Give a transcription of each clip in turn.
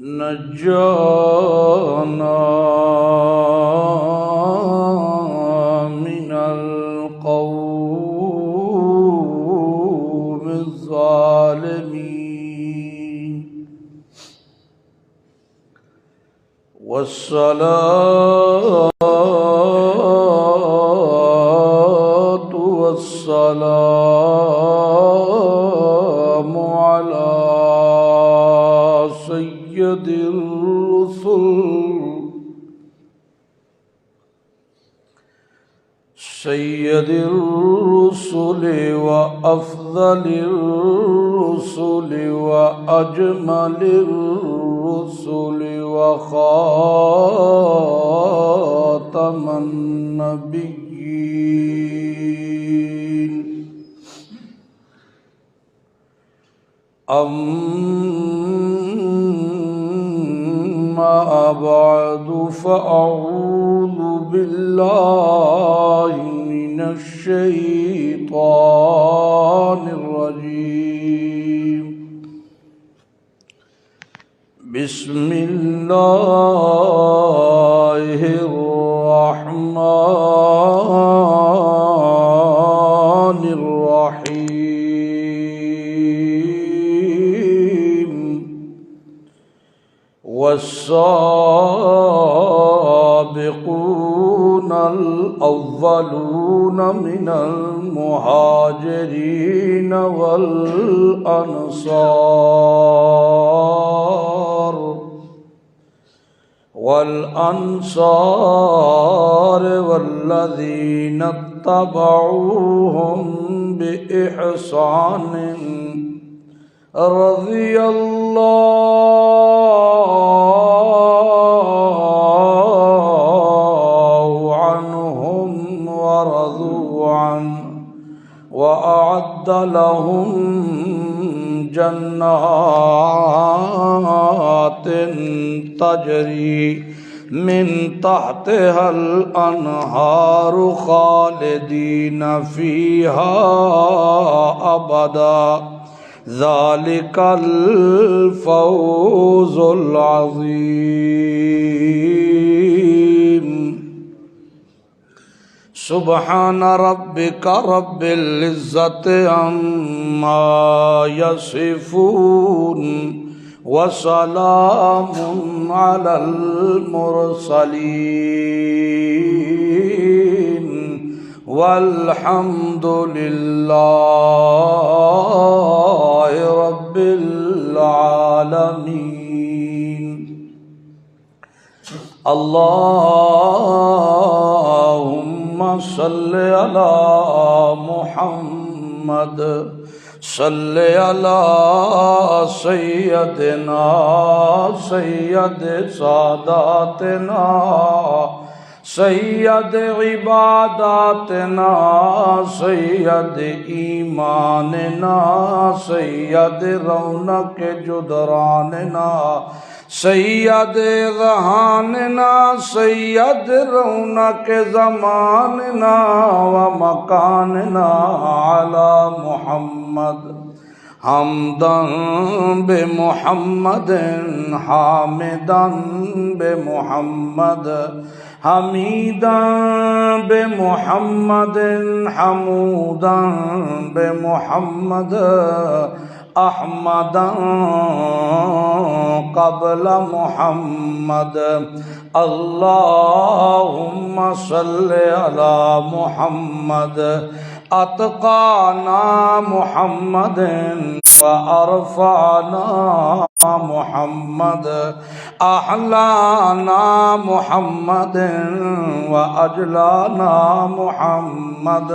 نجانا من القوم الظالمين والصلاة والسلام على سيد الرسل وأفضل الرسل وأجمل الرسل وخاتم النبيين أما بعد فأعوذ بالله من الشيطان الرجيم بسم الله الرحمن الرحيم والسابقون الأولون من المهاجرين والأنصار والذين اتبعوهم بإحسان رضي الله عنهم ورضوا عنه وأعد لهم جنات تجري من تحتها الأنهار خالدين فيها أبدا ذلك الفوز العظيم سبحان ربك رب العزة عما يصفون وسلام على المرسلين والحمد لله رب العالمين اللهم صل على محمد صل على سيدنا سيد ساداتنا سید عباداتنا سید ایماننا سید رونق جدراننا سید ذہاننا سید رونق زماننا ومکاننا علی محمد حمدا بمحمد حامدا بمحمد حمیدا بمحمد حمودا بمحمد احمدا قبل محمد اللهم صل على محمد اتقانا محمد وارفعنا محمد احلانا محمد واجلانا محمد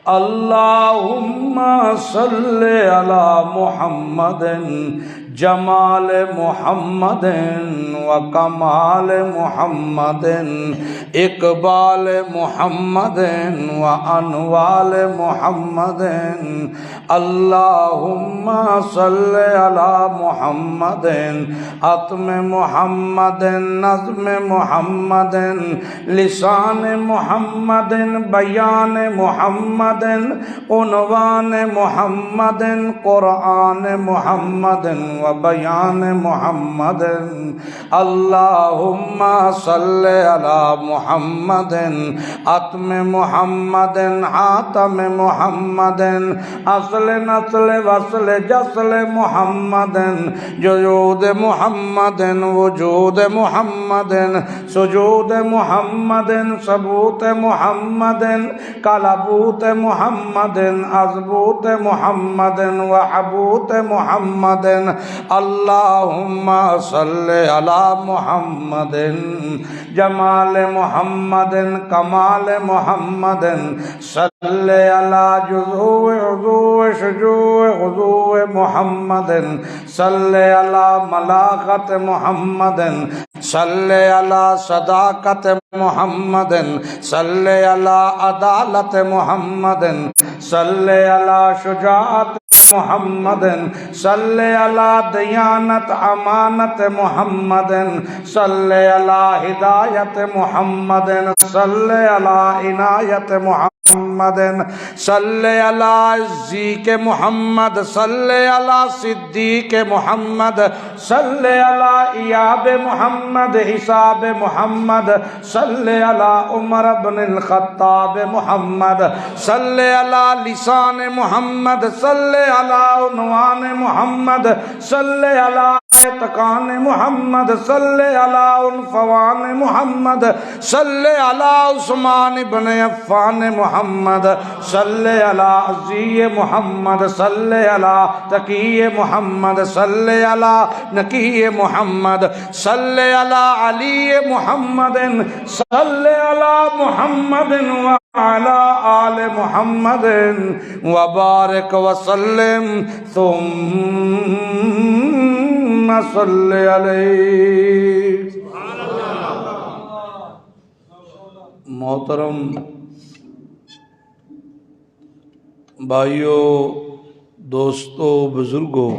اللهم صل على محمد جمال محمد وکمال محمد اقبال محمد وانوال محمد اللهم صل على محمد ختم محمد نظم محمد لسان محمد بیان محمد عنوان محمد قرآن محمد وبيان محمد اللهم صل على محمد اتم محمد حاتم محمد اصل نسل وصل جسل محمد جود محمد وجود محمد سجود محمد ثبوت محمد کلبوت محمد عزبوت محمد وحبوت محمد اللهم صل على محمد جمال محمد کمال محمد صل على جزو عضو شجوع عضو محمد صل على ملاقت محمد صل على صداقت محمد صل على عدالت محمد صل على شجاعت محمد صل على دیانت امانت محمد صل على ہدایت محمد صل على عنایت محمد صل على عزیق محمد صل على صدیق محمد صل على ایاب محمد حساب محمد صل على عمر بن الخطاب محمد صل على لسان محمد صل على عنوان محمد صل على اعتقان محمد صل على عنفوان محمد صل على عثمان بن عفان محمد صل على عزی محمد صل على تقی محمد صل على نقی محمد صل على علی محمد صل على محمد وعلى آل محمد وبارک وسلم ثم صل علیہ. محترم بھائیوں، دوستوں، بزرگوں،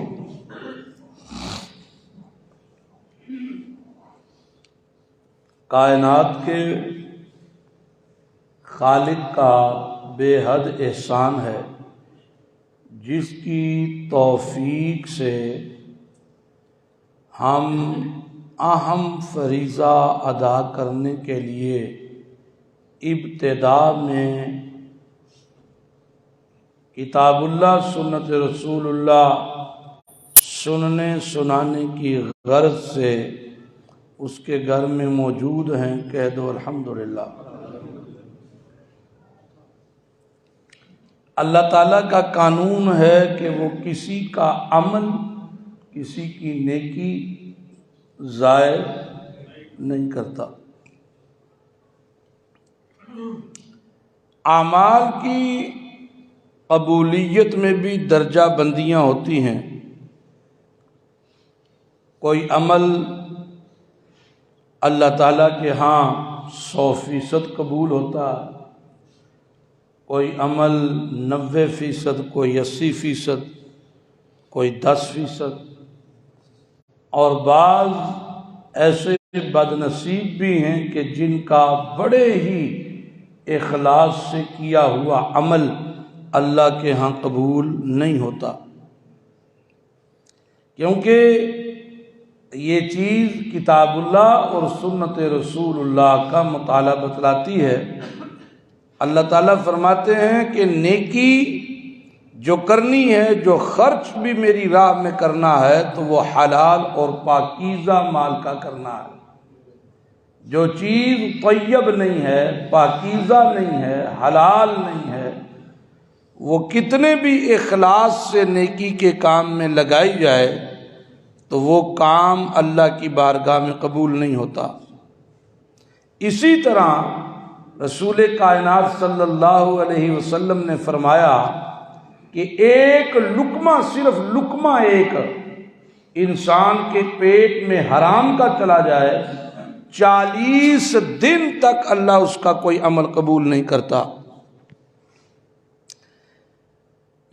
کائنات کے خالق کا بے حد احسان ہے جس کی توفیق سے ہم اہم فریضہ ادا کرنے کے لیے ابتدا میں کتاب اللہ سنت رسول اللہ سننے سنانے کی غرض سے اس کے گھر میں موجود ہیں. کہہ دو الحمدللہ. اللہ تعالیٰ کا قانون ہے کہ وہ کسی کا عمل، کسی کی نیکی ضائع نہیں کرتا. اعمال کی قبولیت میں بھی درجہ بندیاں ہوتی ہیں. کوئی عمل اللہ تعالیٰ کے ہاں 100% قبول ہوتا ہے، کوئی عمل 90%، کوئی 80%، کوئی 10%، اور بعض ایسے بد نصیب بھی ہیں کہ جن کا بڑے ہی اخلاص سے کیا ہوا عمل اللہ کے ہاں قبول نہیں ہوتا. کیونکہ یہ چیز کتاب اللہ اور سنت رسول اللہ کا مطالعہ بتلاتی ہے. اللہ تعالیٰ فرماتے ہیں کہ نیکی جو کرنی ہے، جو خرچ بھی میری راہ میں کرنا ہے تو وہ حلال اور پاکیزہ مال کا کرنا ہے. جو چیز طیب نہیں ہے، پاکیزہ نہیں ہے، حلال نہیں ہے، وہ کتنے بھی اخلاص سے نیکی کے کام میں لگائی جائے تو وہ کام اللہ کی بارگاہ میں قبول نہیں ہوتا. اسی طرح رسول کائنات صلی اللہ علیہ وسلم نے فرمایا کہ ایک لقمہ، صرف لقمہ ایک انسان کے پیٹ میں حرام کا چلا جائے 40 دن تک اللہ اس کا کوئی عمل قبول نہیں کرتا.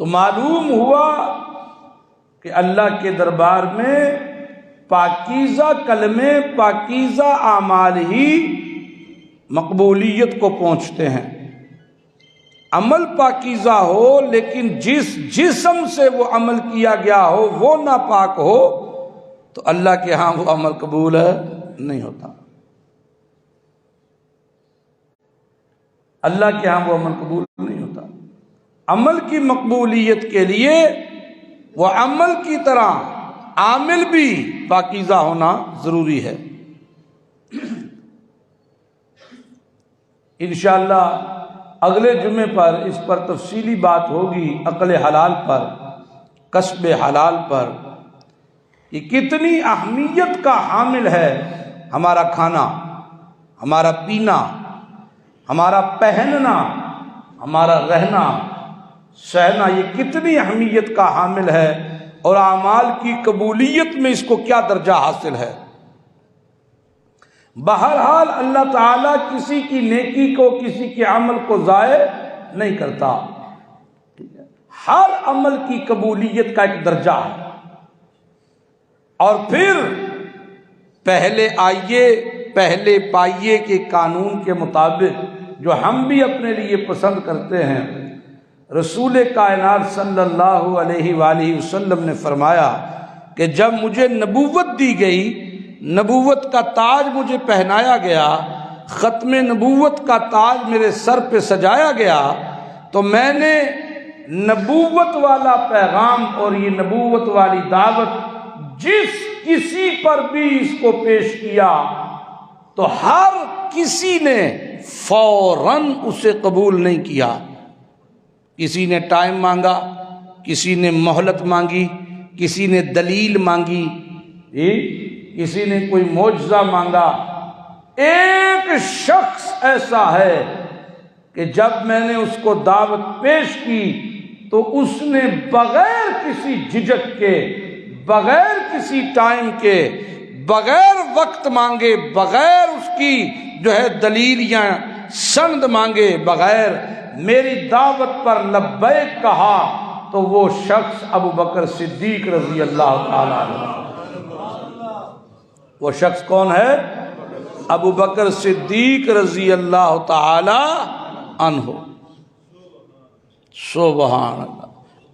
تو معلوم ہوا کہ اللہ کے دربار میں پاکیزہ کلمے، پاکیزہ اعمال ہی مقبولیت کو پہنچتے ہیں. عمل پاکیزہ ہو لیکن جس جسم سے وہ عمل کیا گیا ہو وہ ناپاک ہو تو اللہ کے ہاں وہ عمل قبول نہیں ہوتا. اللہ کے ہاں وہ عمل قبول نہیں ہوتا. عمل کی مقبولیت کے لیے وہ عمل کی طرح عامل بھی پاکیزہ ہونا ضروری ہے. انشاءاللہ اگلے جمعے پر اس پر تفصیلی بات ہوگی، عقل حلال پر، کسب حلال پر، کہ کتنی اہمیت کا حامل ہے ہمارا کھانا، ہمارا پینا، ہمارا پہننا، ہمارا رہنا سہنا، یہ کتنی اہمیت کا حامل ہے، اور اعمال کی قبولیت میں اس کو کیا درجہ حاصل ہے. بہرحال اللہ تعالیٰ کسی کی نیکی کو، کسی کے عمل کو ضائع نہیں کرتا. ہر عمل کی قبولیت کا ایک درجہ ہے. اور پھر پہلے آئیے پہلے پائیے کے قانون کے مطابق جو ہم بھی اپنے لیے پسند کرتے ہیں، رسول کائنات صلی اللہ علیہ وآلہ وسلم نے فرمایا کہ جب مجھے نبوت دی گئی، نبوت کا تاج مجھے پہنایا گیا، ختم نبوت کا تاج میرے سر پہ سجایا گیا، تو میں نے نبوت والا پیغام اور یہ نبوت والی دعوت جس کسی پر بھی اس کو پیش کیا تو ہر کسی نے فوراً اسے قبول نہیں کیا. کسی نے ٹائم مانگا، کسی نے مہلت مانگی، کسی نے دلیل مانگی، کسی نے کوئی معجزہ مانگا. ایک شخص ایسا ہے کہ جب میں نے اس کو دعوت پیش کی تو اس نے بغیر کسی جھجک کے، بغیر کسی ٹائم کے، بغیر وقت مانگے، بغیر اس کی دلیل یا سند مانگے، بغیر میری دعوت پر لبیک کہا، تو وہ شخص ابو بکر صدیق رضی اللہ تعالیٰ عنہ. وہ شخص کون ہے؟ ابو بکر صدیق رضی اللہ تعالی عنہ. سبحان اللہ.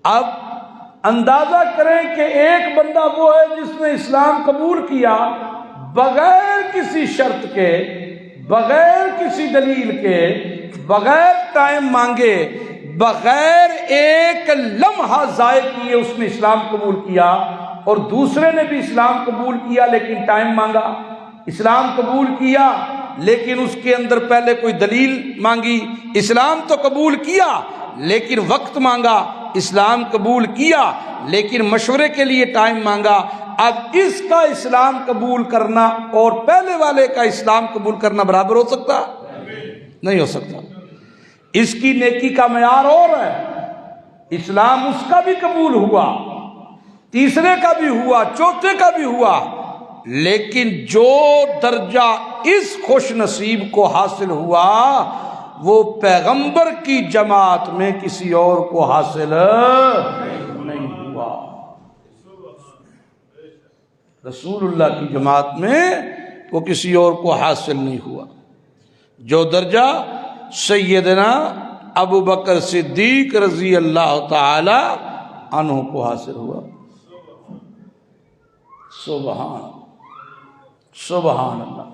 اب اندازہ کریں کہ ایک بندہ وہ ہے جس نے اسلام قبول کیا بغیر کسی شرط کے، بغیر کسی دلیل کے، بغیر ٹائم مانگے، بغیر ایک لمحہ ضائع کیے اس نے اسلام قبول کیا، اور دوسرے نے بھی اسلام قبول کیا لیکن ٹائم مانگا. اسلام قبول کیا لیکن اس کے اندر پہلے کوئی دلیل مانگی. اسلام تو قبول کیا لیکن وقت مانگا. اسلام قبول کیا لیکن مشورے کے لیے ٹائم مانگا. اب اس کا اسلام قبول کرنا اور پہلے والے کا اسلام قبول کرنا برابر ہو سکتا؟ نہیں ہو سکتا. اس کی نیکی کا معیار اور ہے. اسلام اس کا بھی قبول ہوا، تیسرے کا بھی ہوا، چوتھے کا بھی ہوا، لیکن جو درجہ اس خوش نصیب کو حاصل ہوا وہ پیغمبر کی جماعت میں کسی اور کو حاصل نہیں ہوا. رسول اللہ کی جماعت میں وہ کسی اور کو حاصل نہیں ہوا. جو درجہ سیدنا ابو بکر صدیق رضی اللہ تعالی عنہ کو حاصل ہوا. سبحان اللہ.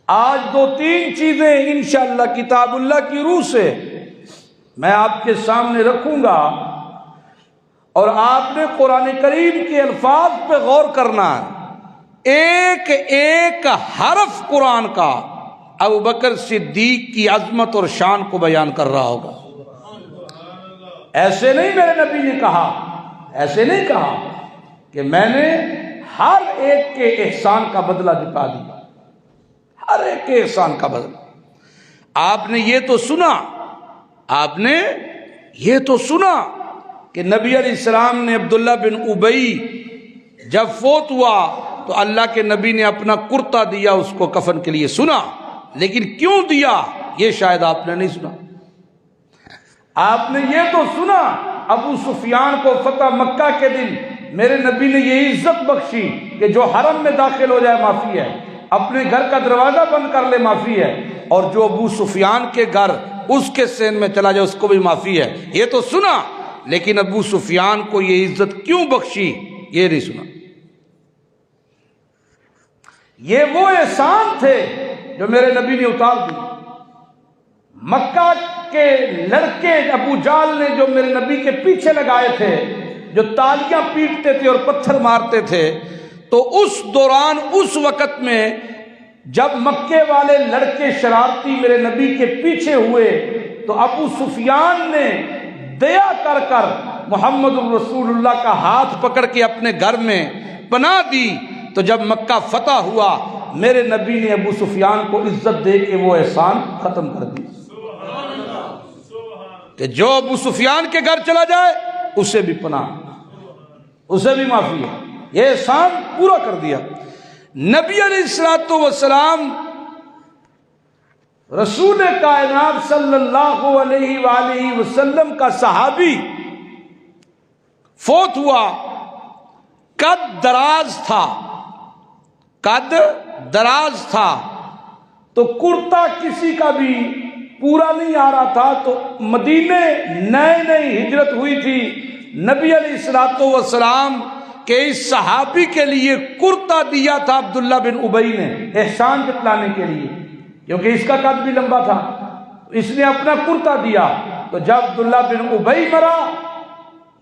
آج دو تین چیزیں انشاءاللہ کتاب اللہ کی روح سے میں آپ کے سامنے رکھوں گا، اور آپ نے قرآن کریم کے الفاظ پہ غور کرنا ہے. ایک ایک حرف قرآن کا ابو بکر صدیق کی عظمت اور شان کو بیان کر رہا ہوگا. ایسے نہیں میرے نبی نے کہا، ایسے نہیں کہا کہ میں نے ہر ایک کے احسان کا بدلہ جتا دیا، ہر ایک کے احسان کا بدلہ. آپ نے یہ تو سنا، آپ نے یہ تو سنا کہ نبی علیہ السلام نے عبداللہ بن ابی جب فوت ہوا تو اللہ کے نبی نے اپنا کرتا دیا اس کو کفن کے لیے. سنا، لیکن کیوں دیا یہ شاید آپ نے نہیں سنا. آپ نے یہ تو سنا ابو سفیان کو فتح مکہ کے دن میرے نبی نے یہ عزت بخشی کہ جو حرم میں داخل ہو جائے معافی ہے، اپنے گھر کا دروازہ بند کر لے معافی ہے، اور جو ابو سفیان کے گھر اس کے سین میں چلا جائے اس کو بھی معافی ہے. یہ تو سنا، لیکن ابو سفیان کو یہ عزت کیوں بخشی یہ نہیں سنا. یہ وہ احسان تھے جو میرے نبی نے اتار دی۔ مکہ کے لڑکے ابو جہل نے جو میرے نبی کے پیچھے لگائے تھے، جو تالیاں پیٹتے تھے اور پتھر مارتے تھے، تو اس دوران اس وقت میں جب مکے والے لڑکے شرارتی میرے نبی کے پیچھے ہوئے تو ابو سفیان نے دیا کر کر محمد الرسول اللہ کا ہاتھ پکڑ کے اپنے گھر میں پناہ دی۔ تو جب مکہ فتح ہوا میرے نبی نے ابو سفیان کو عزت دے کے وہ احسان ختم کر دی کہ جو ابو سفیان کے گھر چلا جائے اسے بھی پناہ، اسے بھی معافی ہے۔ یہ احسان پورا کر دیا۔ نبی علیہ السلام رسول کائنات صلی اللہ علیہ وآلہ وسلم کا صحابی فوت ہوا، قد دراز تھا، قد دراز تھا، تو کرتا کسی کا بھی پورا نہیں آ رہا تھا۔ تو مدینے نئی ہجرت ہوئی تھی، نبی علیہ السلام کہ اس صحابی کے لیے کرتا دیا تھا عبداللہ بن ابی نے احسان جتلانے کے لیے، کیونکہ اس کا قد بھی لمبا تھا، اس نے اپنا کرتا دیا۔ تو جب عبداللہ بن ابی مرا،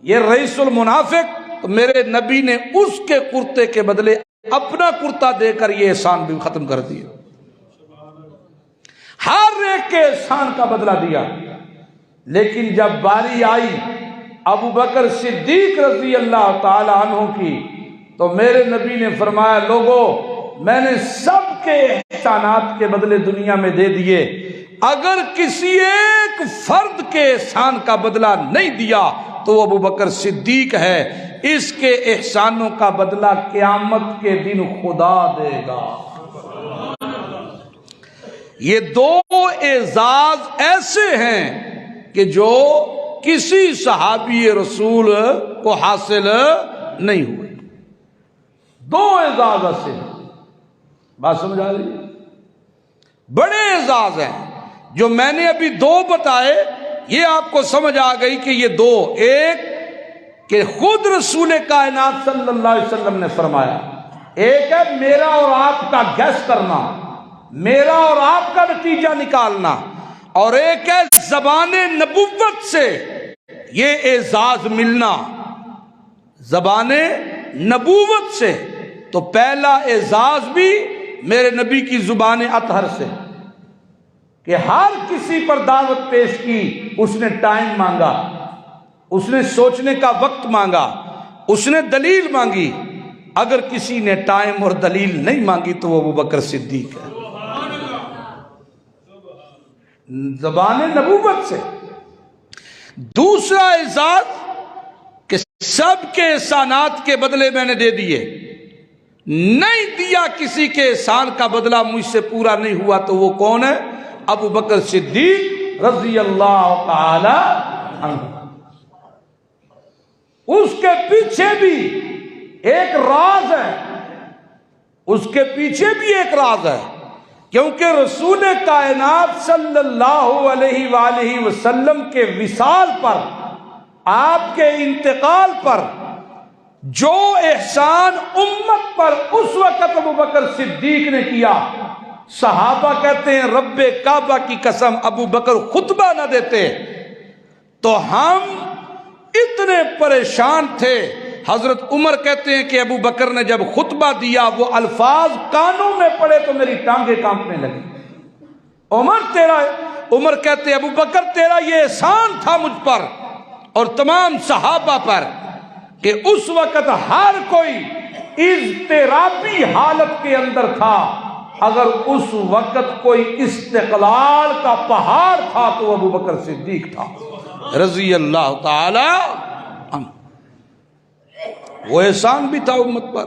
یہ رئیس المنافق، تو میرے نبی نے اس کے کرتے کے بدلے اپنا کرتا دے کر یہ احسان بھی ختم کر دیا۔ ہر ایک کے احسان کا بدلہ دیا۔ لیکن جب باری آئی ابو بکر صدیق رضی اللہ تعالی عنہ کی، تو میرے نبی نے فرمایا لوگو میں نے سب کے احسانات کے بدلے دنیا میں دے دیے، اگر کسی ایک فرد کے احسان کا بدلہ نہیں دیا تو وہ ابو بکر صدیق ہے، اس کے احسانوں کا بدلہ قیامت کے دن خدا دے گا۔ یہ دو اعزاز ایسے ہیں کہ جو کسی صحابی رسول کو حاصل نہیں ہوئے۔ دو اعزاز ایسے ہیں، بات سمجھ آ رہی ہے؟ بڑے اعزاز ہیں جو میں نے ابھی دو بتائے، یہ آپ کو سمجھ آ گئی کہ یہ دو، ایک کہ خود رسول کائنات صلی اللہ علیہ وسلم نے فرمایا، ایک ہے میرا اور آپ کا گیس کرنا، میرا اور آپ کا نتیجہ نکالنا، اور ایک ہے زبان نبوت سے یہ اعزاز ملنا، زبان نبوت سے۔ تو پہلا اعزاز بھی میرے نبی کی زبان اطہر سے، کہ ہر کسی پر دعوت پیش کی، اس نے ٹائم مانگا، اس نے سوچنے کا وقت مانگا، اس نے دلیل مانگی۔ اگر کسی نے ٹائم اور دلیل نہیں مانگی تو وہ ابو بکر صدیق ہے، زبان نبوت سے۔ دوسرا اعزاز کہ سب کے احسانات کے بدلے میں نے دے دیے، نہیں دیا کسی کے احسان کا بدلہ مجھ سے پورا نہیں ہوا، تو وہ کون ہے؟ ابو بکر صدیق رضی اللہ تعالی عنہ۔ اس کے پیچھے بھی ایک راز ہے، اس کے پیچھے بھی ایک راز ہے، کیونکہ رسول کائنات صلی اللہ علیہ وآلہ وسلم کے وصال پر، آپ کے انتقال پر جو احسان امت پر اس وقت ابو بکر صدیق نے کیا، صحابہ کہتے ہیں رب کعبہ کی قسم ابو بکر خطبہ نہ دیتے تو ہم اتنے پریشان تھے۔ حضرت عمر کہتے ہیں کہ ابو بکر نے جب خطبہ دیا وہ الفاظ کانوں میں پڑے تو میری ٹانگیں کانپنے لگی۔ عمر کہتے ہیں ابو بکر تیرا یہ احسان تھا مجھ پر اور تمام صحابہ پر کہ اس وقت ہر کوئی اضطرابی حالت کے اندر تھا، اگر اس وقت کوئی استقلال کا پہاڑ تھا تو ابو بکر صدیق تھا رضی اللہ تعالی عنہ۔ وہ احسان بھی تھا امت پر۔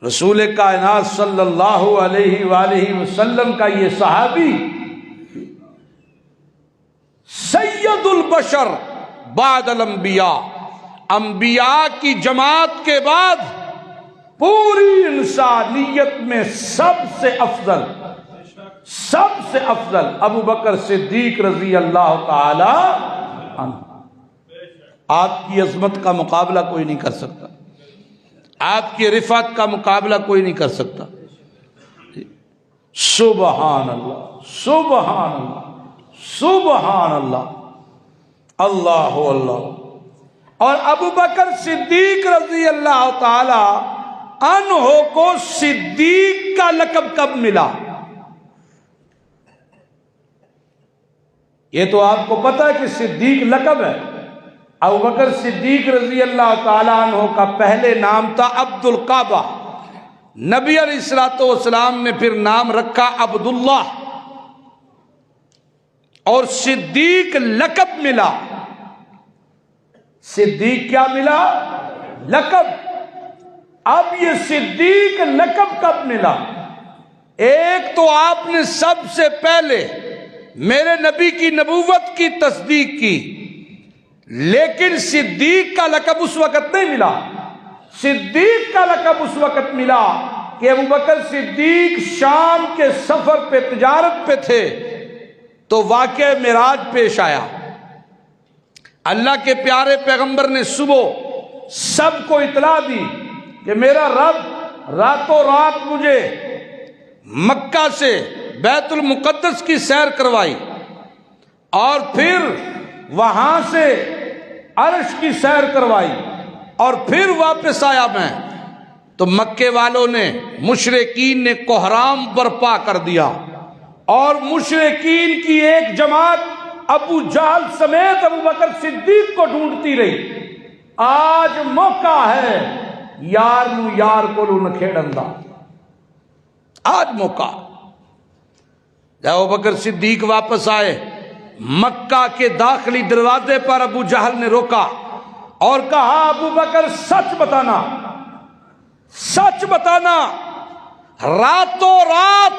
رسول کائنات صلی اللہ علیہ وآلہ وسلم کا یہ صحابی سید البشر بعد الانبیاء، انبیاء کی جماعت کے بعد پوری انسانیت میں سب سے افضل ابو بکر صدیق رضی اللہ تعالی عنہ۔ آپ کی عظمت کا مقابلہ کوئی نہیں کر سکتا، آپ کی رفعت کا مقابلہ کوئی نہیں کر سکتا. سبحان اللہ سبحان اللہ سبحان اللہ اللہ اللہ. اور ابو بکر صدیق رضی اللہ تعالی عنہ کو صدیق کا لقب کب ملا؟ یہ تو آپ کو پتا ہے کہ صدیق لقب ہے. ابو بکر صدیق رضی اللہ تعالی عنہ کا پہلے نام تھا عبد القعبہ. نبی علیہ الصلوۃ والسلام نے پھر نام رکھا عبداللہ، اور صدیق لقب ملا. صدیق کیا ملا؟ لقب. اب یہ صدیق لقب کب ملا؟ ایک تو آپ نے سب سے پہلے میرے نبی کی نبوت کی تصدیق کی، لیکن صدیق کا لقب اس وقت نہیں ملا. صدیق کا لقب اس وقت ملا کہ ابو بکر صدیق شام کے سفر پہ تجارت پہ تھے تو واقعہ معراج پیش آیا. اللہ کے پیارے پیغمبر نے صبح سب کو اطلاع دی کہ میرا رب راتوں رات مجھے مکہ سے بیت المقدس کی سیر کروائی اور پھر وہاں سے عرش کی سیر کروائی اور پھر واپس آیا میں. تو مکے والوں نے مشرکین نے کوہرام برپا کر دیا اور مشرکین کی ایک جماعت ابو جہل سمیت ابو بکر صدیق کو ڈھونڈتی رہی. آج موقع ہے یار نو یار کو نکھیڑن دا. آج موقع. جب ابو بکر صدیق واپس آئے مکہ کے داخلی دروازے پر ابو جہل نے روکا اور کہا ابو بکر سچ بتانا، سچ بتانا، راتوں رات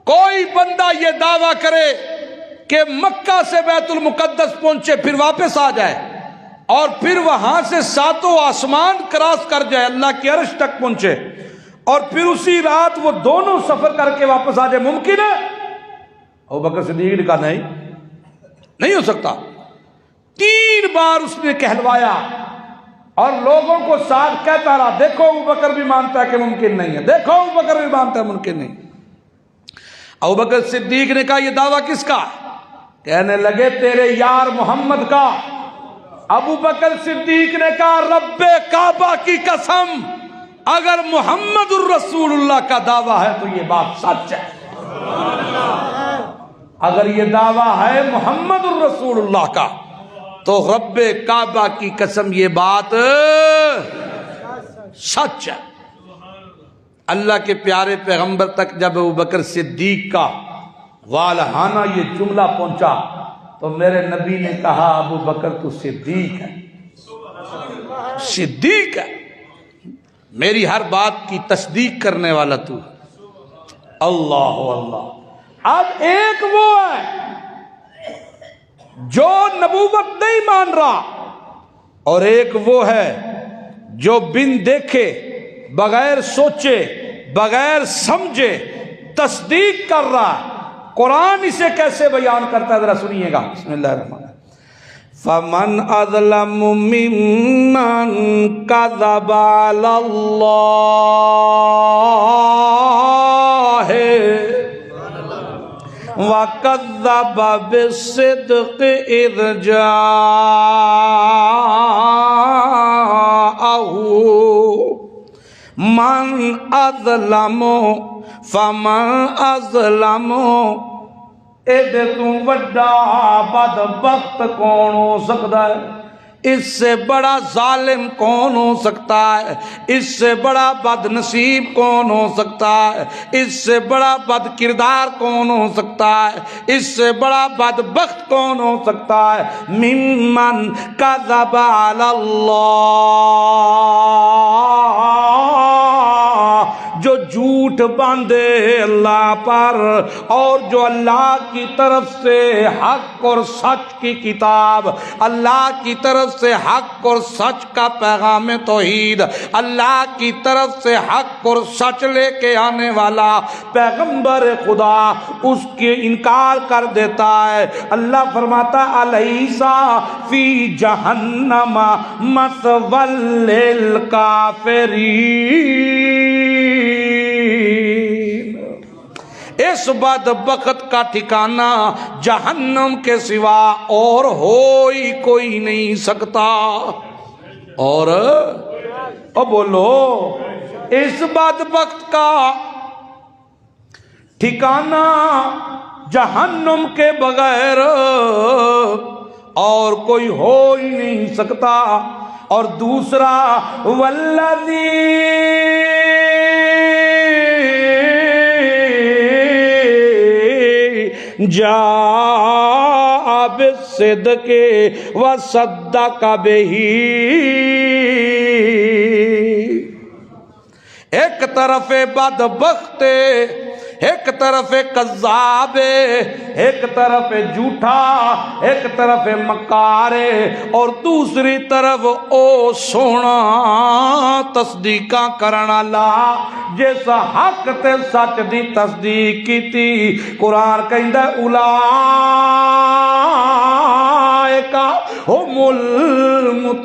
کوئی بندہ یہ دعویٰ کرے کہ مکہ سے بیت المقدس پہنچے پھر واپس آ جائے اور پھر وہاں سے ساتوں آسمان کراس کر جائے اللہ کی عرش تک پہنچے اور پھر اسی رات وہ دونوں سفر کر کے واپس آ جائے، ممکن ہے؟ ابو بکر صدیق نے کہا نہیں ہو سکتا. 3 بار اس نے کہلوایا اور لوگوں کو ساتھ کہتا رہا دیکھو ابو بکر بھی مانتا ہے کہ ممکن نہیں ہے، دیکھو ابو بکر بھی مانتا ہے ممکن نہیں. ابو بکر صدیق نے کہا یہ دعویٰ کس کا؟ کہنے لگے تیرے یار محمد کا. ابو بکر صدیق نے کہا رب کعبہ کی قسم اگر محمد الرسول اللہ کا دعویٰ ہے تو یہ بات سچ ہے. اگر یہ دعویٰ ہے محمد الرسول اللہ کا تو رب کعبہ کی قسم یہ بات سچ ہے. اللہ کے پیارے پیغمبر تک جب ابو بکر صدیق کا والہانہ یہ جملہ پہنچا تو میرے نبی نے کہا ابو بکر تو صدیق ہے، صدیق ہے، میری ہر بات کی تصدیق کرنے والا تو. اللہ اللہ. اب ایک وہ ہے جو نبوت نہیں مان رہا اور ایک وہ ہے جو بن دیکھے بغیر سوچے بغیر سمجھے تصدیق کر رہا ہے. قرآن اسے کیسے بیان کرتا ہے ذرا سنیے گا. بسم اللہ الرحمن الرحیم. فمن اظلم ممن کذب علی اللہ وَكَذَّبَ بِالصِّدْقِ إِذْ جَاءَهُ مَنْ أَظْلَمُ فَمَنْ أَظْلَمُ. ایدے تو وڈا بدبخت کون ہو سکتا ہے؟ اس سے بڑا ظالم کون ہو سکتا ہے؟ اس سے بڑا بد نصیب کون ہو سکتا ہے؟ اس سے بڑا بد کردار کون ہو سکتا ہے؟ اس سے بڑا بدبخت کون ہو سکتا ہے؟ ممن کذب علی اللہ، جو جھوٹ باندھے اللہ پر، اور جو اللہ کی طرف سے حق اور سچ کی کتاب، اللہ کی طرف سے حق اور سچ کا پیغام توحید، اللہ کی طرف سے حق اور سچ لے کے آنے والا پیغمبر خدا، اس کے انکار کر دیتا ہے، اللہ فرماتا الیسا فی جہنم مثوی للکافرین، اس بدبخت کا ٹھکانہ جہنم کے سوا اور ہو ہی کوئی نہیں سکتا۔ اور بولو، اس بدبخت کا ٹھکانہ جہنم کے بغیر اور کوئی ہو ہی نہیں سکتا۔ اور دوسرا والذی جاء بالصدق وصدق بہ، ایک طرف بدبخت، ایک طرف کذاب، ایک طرف جھوٹا، ایک طرف مکار، اور دوسری طرف او سونا تصدیقاں کرن والا جس حق تے سچ دی تصدیق کیتی۔ قرآن کہندا اولئک هم المتقون،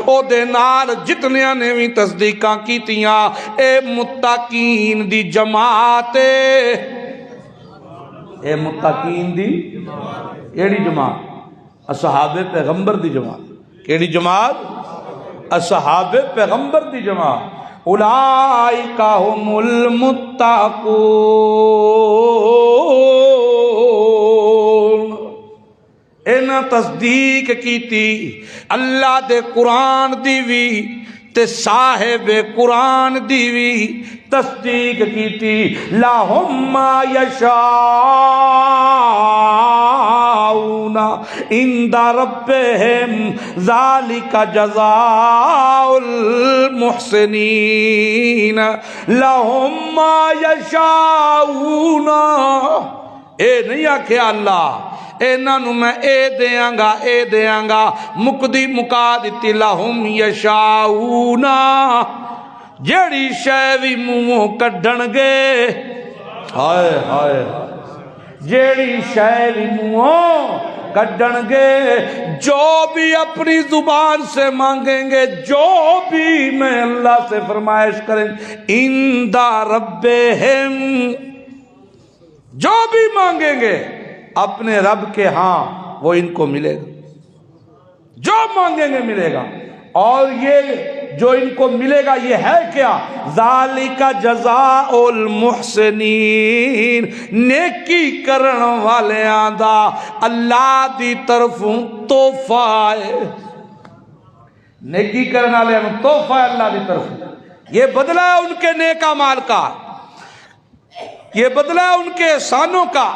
او دے نال جتنیاں نے بھی تصدیقاں کیتیاں اے متقین دی جماعت، اے متقین دی کیڑی جماعت؟ اصحاب پیغمبر دی جماعت۔ کیڑی جماعت؟ اصحاب پیغمبر دی جماعت۔ اولئک هم المتقون، انہاں تصدیق کیتی اللہ دے قرآن دی وی تے صاحب قرآن دی وی تصدیق کیتی۔ لہم ما یشاءون عند ربہم ذالک جزاء المحسنین، لہم ما یشاءون، اے نہیں آکھیا اللہ انہاں نو میں اے دیاں گا اے دیاں گا، مکدی مکا دتی لہم یشاؤون، جیڑی شے وی منہوں کڈن گے، ہائے ہائے، جیڑی شے وی منہوں کڈن گے، جو بھی اپنی زبان سے مانگیں گے، جو بھی میں اللہ سے فرمائش کریں، عند ربہم، جو بھی مانگیں گے اپنے رب کے ہاں وہ ان کو ملے گا، جو مانگیں گے ملے گا۔ اور یہ جو ان کو ملے گا یہ ہے کیا؟ ذالک جزاء المحسنین، نیکی کرن والیاں دا اللہ دی طرفوں تحفہ ہے، نیکی کرن والیاں دا تحفہ ہے اللہ دی طرفوں، یہ بدلہ ہے ان کے نیک اعمال کا، یہ بدلہ ہے ان کے احسانوں کا،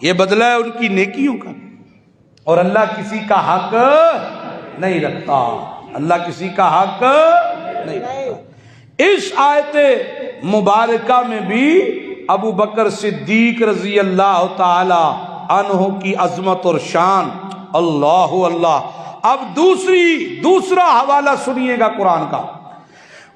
یہ بدلہ ہے ان کی نیکیوں کا۔ اور اللہ کسی کا حق نہیں رکھتا، اللہ کسی کا حق نہیں رکھتا۔ اس آیت مبارکہ میں بھی ابو بکر صدیق رضی اللہ تعالی عنہ کی عظمت اور شان، اللہ اللہ۔ اب دوسرا حوالہ سنیے گا قرآن کا،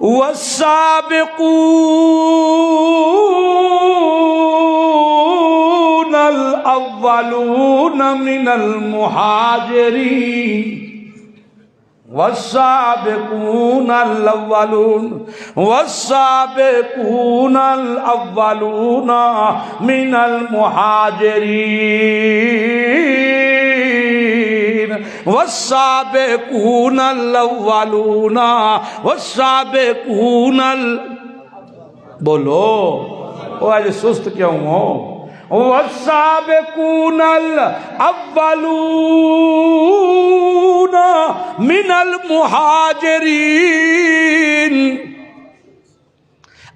والسابقون الاولون من المہاجرین، والسابقون الاولون، والسابقون الاولون من المہاجرین، والسابقون الاولون، والسابقون بولو، وہ آج سست کیوں ہو؟ والسابقون الاولون من المہاجرین،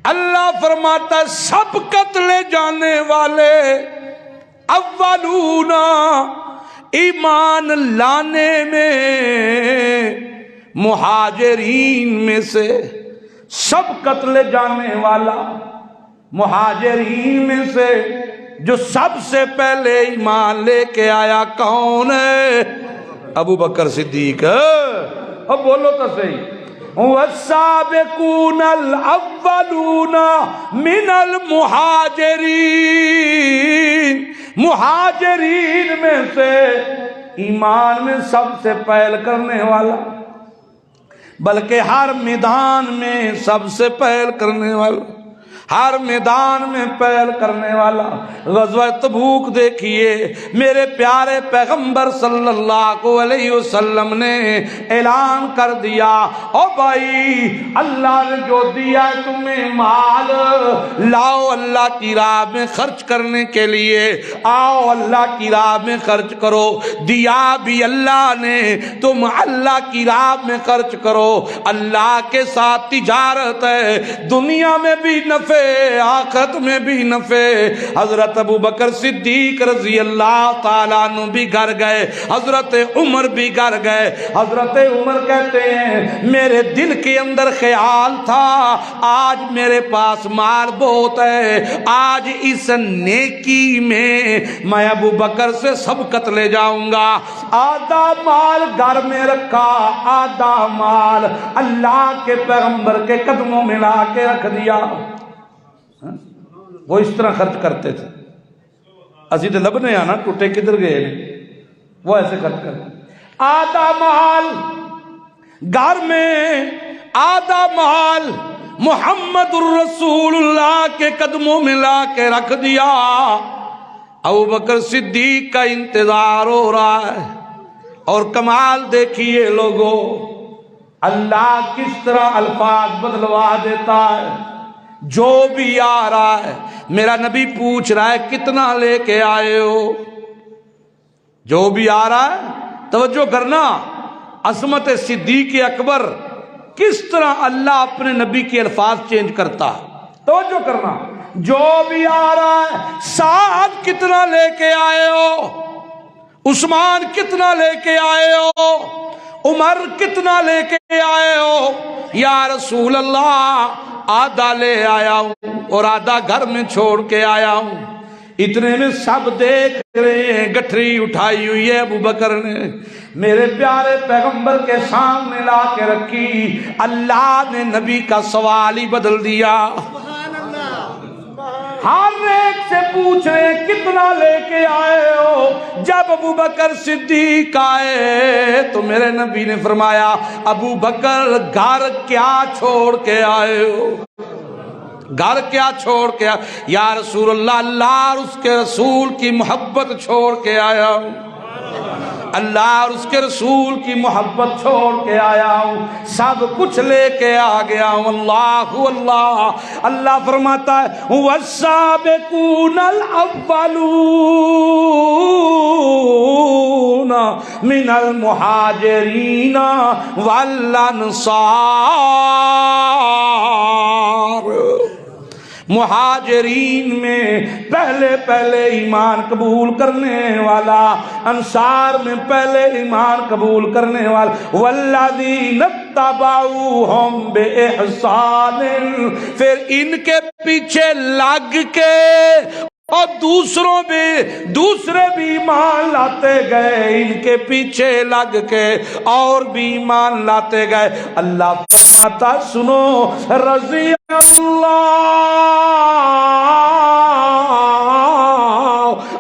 اللہ فرماتا سبقت لے جانے والے اولون، ایمان لانے میں مہاجرین میں سے سب قتل جانے والا، مہاجرین میں سے جو سب سے پہلے ایمان لے کے آیا کون ہے؟ ابو بکر صدیق۔ اب بولو تو صحیح۔ والسابقون الاولون من المہاجرین، مہاجرین میں سے ایمان میں سب سے پہل کرنے والا، بلکہ ہر میدان میں سب سے پہل کرنے والا، ہر میدان میں پہل کرنے والا۔ غزوہ تبوک دیکھیے، میرے پیارے پیغمبر صلی اللہ علیہ وسلم نے اعلان کر دیا، او بھائی اللہ نے جو دیا ہے تمہیں مال، لاؤ اللہ کی راہ میں خرچ کرنے کے لیے، آؤ اللہ کی راہ میں خرچ کرو۔ دیا بھی اللہ نے، تم اللہ کی راہ میں خرچ کرو۔ اللہ کے ساتھ تجارت ہے، دنیا میں بھی نفع آخرت میں بھی نفع۔ حضرت ابو بکر صدیق رضی اللہ تعالیٰ عنہ بھی گھر گئے، حضرت عمر بھی گھر گئے۔ حضرت عمر کہتے ہیں میرے دل کے اندر خیال تھا آج میرے پاس مال بہت ہے، آج اس نیکی میں ابو بکر سے سبقت لے جاؤں گا۔ آدھا مال گھر میں رکھا، آدھا مال اللہ کے پیغمبر کے قدموں میں لا کے رکھ دیا۔ وہ اس طرح خرچ کرتے تھے، اسی تو لبنے آنا ٹوٹے کدھر گئے نہیں، وہ ایسے خرچ کرتے۔ آدھا مال گھر میں، آدھا مال محمد الرسول اللہ کے قدموں میں لا کے رکھ دیا۔ ابو بکر صدیق کا انتظار ہو رہا ہے، اور کمال دیکھیے لوگوں، اللہ کس طرح الفاظ بدلوا دیتا ہے۔ جو بھی آ رہا ہے، میرا نبی پوچھ رہا ہے کتنا لے کے آئے ہو؟ جو بھی آ رہا ہے توجہ کرنا، عظمت صدیق اکبر کس طرح اللہ اپنے نبی کے الفاظ چینج کرتا ہے، توجہ کرنا۔ جو بھی آ رہا ہے، سعد کتنا لے کے آئے ہو؟ عثمان کتنا لے کے آئے ہو؟ عمر کتنا لے کے آئے ہو؟ یا رسول اللہ آدھا لے آیا ہوں اور آدھا گھر میں چھوڑ کے آیا ہوں۔ اتنے میں سب دیکھ رہے ہیں، گٹھری اٹھائی ہوئی ہے ابو بکر نے، میرے پیارے پیغمبر کے سامنے لا کے رکھی۔ اللہ نے نبی کا سوال ہی بدل دیا۔ ہر ایک سے پوچھ رہے ہیں کتنا لے کے آئے ہو؟ جب ابو بکر صدیق آئے تو میرے نبی نے فرمایا ابو بکر گھر کیا چھوڑ کے آئے ہو؟ گھر کیا چھوڑ کے آئے؟ یا رسول اللہ اللہ اور اس کے رسول کی محبت چھوڑ کے آیا ہوں، اللہ اور اس کے رسول کی محبت چھوڑ کے آیا ہوں، سب کچھ لے کے آ گیا ہوں۔ اللہ اللہ اللہ فرماتا ہے والسابقون الاولون من المہاجرین والانصار۔ مہاجرین میں پہلے ایمان قبول کرنے والا، انصار میں پہلے ایمان قبول کرنے والا، والذین اتبعوہم بإحسان، پھر ان کے پیچھے لگ کے اور دوسرے بھی ایمان لاتے گئے، ان کے پیچھے لگ کے اور بھی ایمان لاتے گئے۔ اللہ فرماتا سنو، رضی اللہ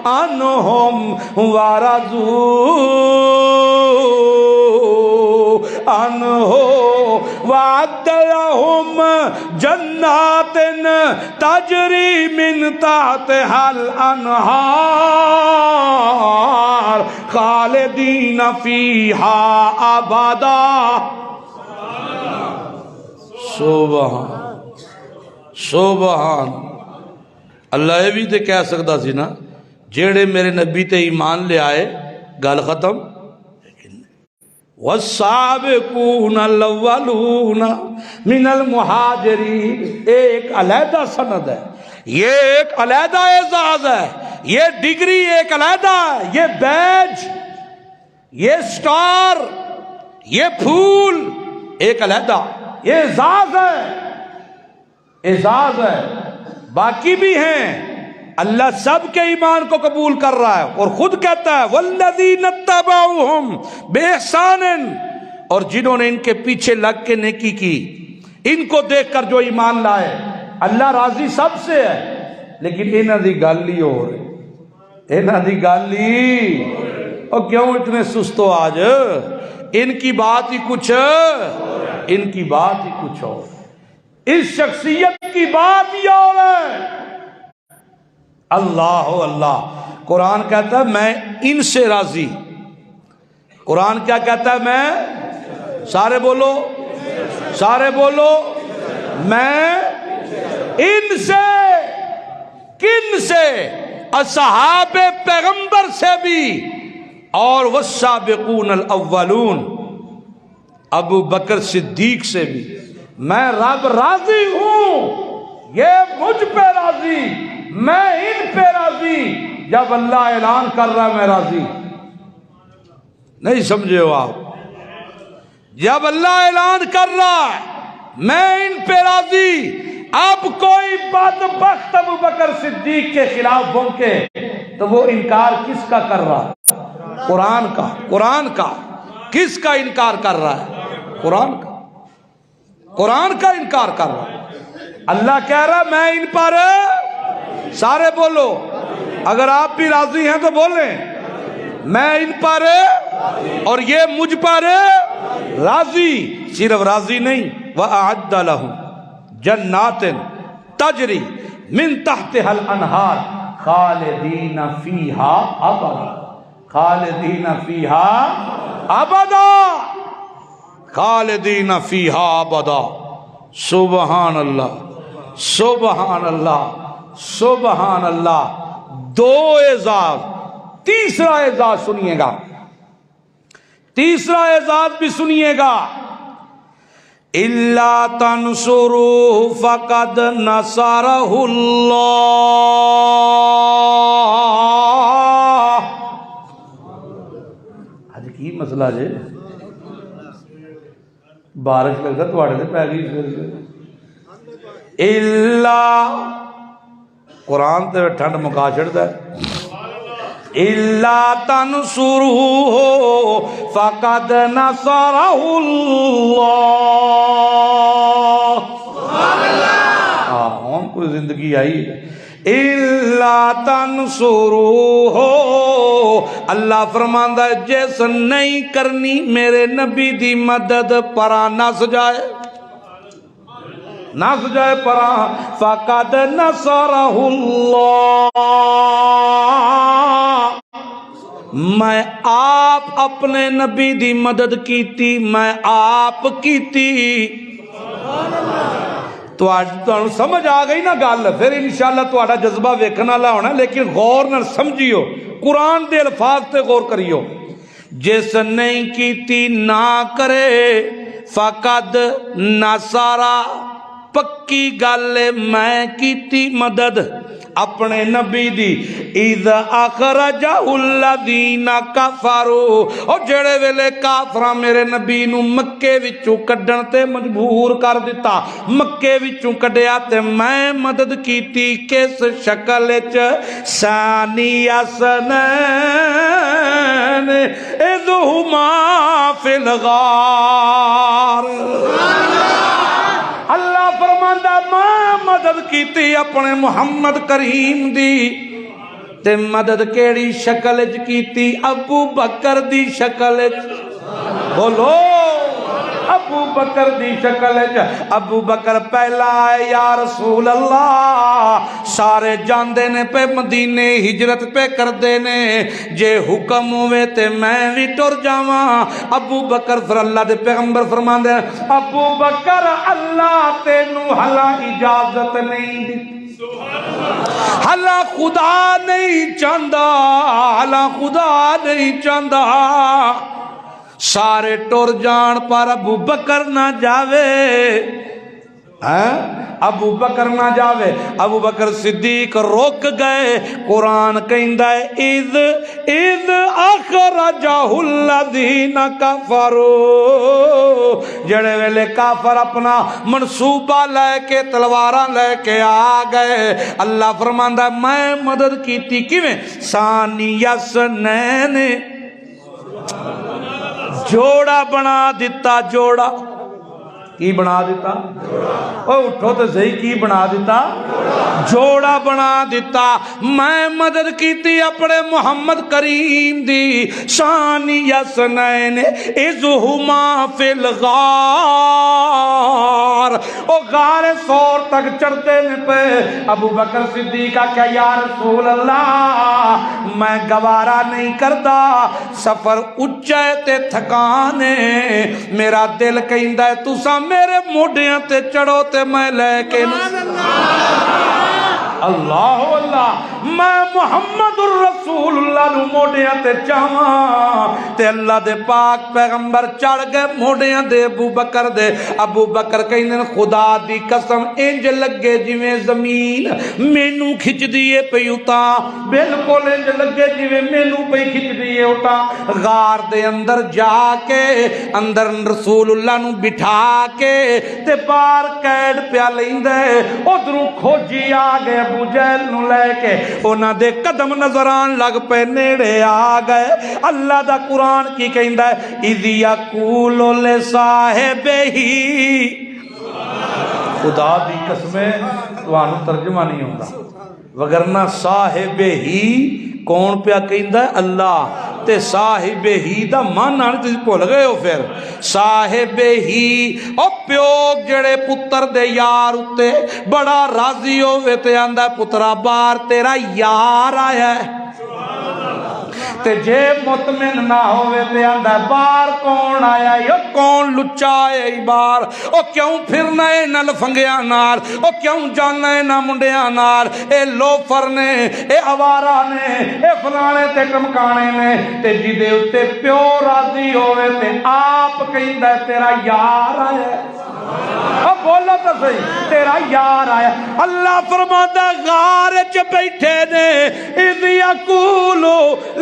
عنہم ورضوا عنہ وعد لهم جنات تجری من تحتها الانہار خالدین فیہا ابدا۔ سبحان اللہ۔ یہ بھی تے کہہ سکتا سی نا جیڑے میرے نبی تے ایمان لے آئے، گل ختم۔ والسابقون الاولون من المہاجرین، ایک علیحدہ سند ہے، یہ ایک علیحدہ اعزاز ہے، یہ ڈگری ایک علیحدہ ہے، یہ بیج، یہ سٹار، یہ پھول ایک علیحدہ، یہ اعزاز ہے۔ اعزاز ہے، باقی بھی ہیں۔ اللہ سب کے ایمان کو قبول کر رہا ہے اور خود کہتا ہے والذین اتبعوہم بإحسان، اور جنہوں نے ان کے پیچھے لگ کے نیکی کی، ان کو دیکھ کر جو ایمان لائے، اللہ راضی سب سے ہے، لیکن انہاں دی گل ہی ہو رہی، انہاں دی گل ہی، اور کیوں اتنے سست ہو آج؟ ان کی بات ہی کچھ، ان کی بات ہی کچھ اور، اس شخصیت کی بات ہی اور ہے۔ اللہ اللہ، قرآن کہتا ہے میں ان سے راضی، قرآن کیا کہتا ہے؟ میں، سارے بولو، سارے بولو، میں ان سے، کن سے؟ اصحاب پیغمبر سے بھی، اور والسابقون الاولون، ابو بکر صدیق سے بھی، میں رب راضی ہوں، یہ مجھ پہ راضی، میں ان پہ راضی۔ جب اللہ اعلان کر رہا ہے میں راضی، نہیں سمجھے ہو آپ؟ جب اللہ اعلان کر رہا ہے میں ان پہ راضی، اب کوئی بدبخت ابو بکر صدیق کے خلاف بھونکے تو وہ انکار کس کا کر رہا ہے؟ قرآن کا، قرآن کا۔ کس کا انکار کر رہا ہے؟ قرآن کا، قرآن کا انکار کر رہا ہے۔ اللہ کہہ رہا ہے میں ان پر، سارے بولو، اگر آپ بھی راضی ہیں تو بولیں، میں ان پر اور یہ مجھ پر راضی۔ صرف راضی نہیں، وَأَعَدَّ لَهُمْ جَنَّاتٍ تَجْرِي مِن تَحْتِهَا الْأَنْهَارُ خَالِدِينَ فِيهَا أَبَدًا، خالدین فیہا ابدا، خالدین فیہا ابدا۔ سبحان اللہ، سبحان اللہ، سبحان اللہ۔ دو اعزاز، تیسرا اعزاز سنیے گا، تیسرا اعزاز بھی سنیے گا۔ اِلَّا تَنْصُرُوهُ فَقَدْ نَصَرَهُ اللَّهُ۔ آج کی مسئلہ جے بارش لگتا تھوڑے سے پہ گئی، اِلَّا قرآن تے ٹھنڈ مکا چھڑتا ہے، اِلَّا تَنْصُرُوهُ فَقَدْ نَصَرَهُ اللَّهُ۔ ہم کوئی زندگی آئی ہے۔ اِلَّا تَنْصُرُوهُ، اللہ فرماندہ ہے جیس نہیں کرنی میرے نبی دی مدد پرا نس جائے، نس جائے پرا، فَقَدْ نَصَرَهُ اللَّهُ، میں آپ اپنے نبی دی مدد کیتی، میں آپ کیتی۔ تو آج تو سمجھ آ گئی نا گل، پھر انشاءاللہ تو آڑا جذبہ ویکھنا لا ہونا، لیکن غور نہ سمجھیو، قرآن دے الفاظ تے غور کریو۔ جس نہیں کیتی نہ کرے، فقد نصارا، پکی گل میں کیتی مدد اپنے نبی دی۔ اِذْ أَخْرَجَهُ الَّذِينَ كَفَرُوا، اور جڑے ویلے کافراں میرے نبی نو مکے وچوں کڈن تے مجبور کر دیتا، مکے وچوں کڈیا تے میں مدد کیتی، کس شکل وچ؟ ثانی اثنین اذ ہما فی الغار۔ اللہ فرماندا میں مدد کیتی اپنے محمد کریم دی، تے مدد کیڑی شکل وچ کیتی؟ ابو بکر دی شکل وچ، بولو ابو بکر دی شکل وچ۔ ابو بکر پہلا ہے یا رسول اللہ، سارے جاندے نے پہ مدینے ہجرت پہ کردے نے، جے حکم ہوئے تے میں بھی ٹر جاواں۔ ابو بکر، پھر اللہ دے پیغمبر فرماندے ہیں ابو بکر اللہ تینوں ہلا اجازت نہیں دی، ہلا خدا نہیں چاہندا، ہلا خدا نہیں چاہندا، سارے ٹر جان پر ابو بکر نہ جاوے، ابو بکر نہ جاوے۔ ابو بکر صدیق روک گئے۔ قرآن کہندا ہے اِذْ أَخْرَجَهُ الَّذِينَ الذین کفروا، جڑے ویلے کافر اپنا منصوبہ لے کے تلواراں لے کے آ گئے، اللہ فرماندا ہے میں مدد کیتی کیویں؟ ثانی اثنین، جوڑا بنا دیتا، جوڑا کی بنا دیتا؟ او اٹھو تو صحیح، کی بنا دیتا؟ جوڑا بنا دیتا۔ میں مدد کیتی اپنے محمد کریم دی، ثانی اثنین اذ ہما فی الغار، او غار سور تک چڑھتے نے پہ ابو بکر صدیق کہا یا رسول اللہ میں گوارا نہیں کردا، سفر اچھے تے تھکانے، میرا دل کہندا ہے تساں میرے موڈیاں تے چڑھو تے میں لے کے اللہ اللہ، میں محمد الرسول اللہ نو موڈیاں تے چاہاں تے اللہ دے پاک پیغمبر چڑھ گئے موڈیاں دے ابو بکر دے۔ ابو بکر کہندے خدا دی قسم انج لگے جویں زمین مینوں کھچ دیے پئی اُتاں، بالکل انج لگے جویں مینوں پئی کھچ دیے اُتاں۔ غار دے اندر جا کے اندر رسول اللہ نو بٹھا کے تے بار قید پیا لیندے، ادھروں کھوجی آ گئے ابو جہل نو لے کے، انہاں دے قدم نظران لگ پے نیڑے آ گئے۔ اللہ دا قرآن کی کہندا ہے اذ یقول لصاحبہ، خدا دی قسمیں تانوں ترجمہ نہیں ہوندا، وگرنہ صاحب ہی کون پیا کہندا ہے؟ اللہ، تے صاحب ہی دا معنی تسی بھول گئے ہو۔ پھر صاحب ہی او پیو جڑے پتر دے یار اتے بڑا راضی ہوئے تے آندا پترا بار تیرا یار آیا ہے، تے جے مطمئن نہ ہوئے تے آندا بار کون آیا ہے؟ کون لچا ہے بار؟ او کیوں پھرنا ہے نہ لفنگیاں نال؟ او کیوں جانا ہے نہ منڈیاں نال؟ اے لوفر نے، اے اوارا نے، اے فلانے تے ٹمکانے نے، تے جی دے اتے پیو راضی ہوئے تے آپ کہندا ہے تیرا یار آیا ہے۔ اب بولو تو صحیح، تیرا یار آیا۔ اللہ فرماتا غار چ بیٹھے نے اذ یقول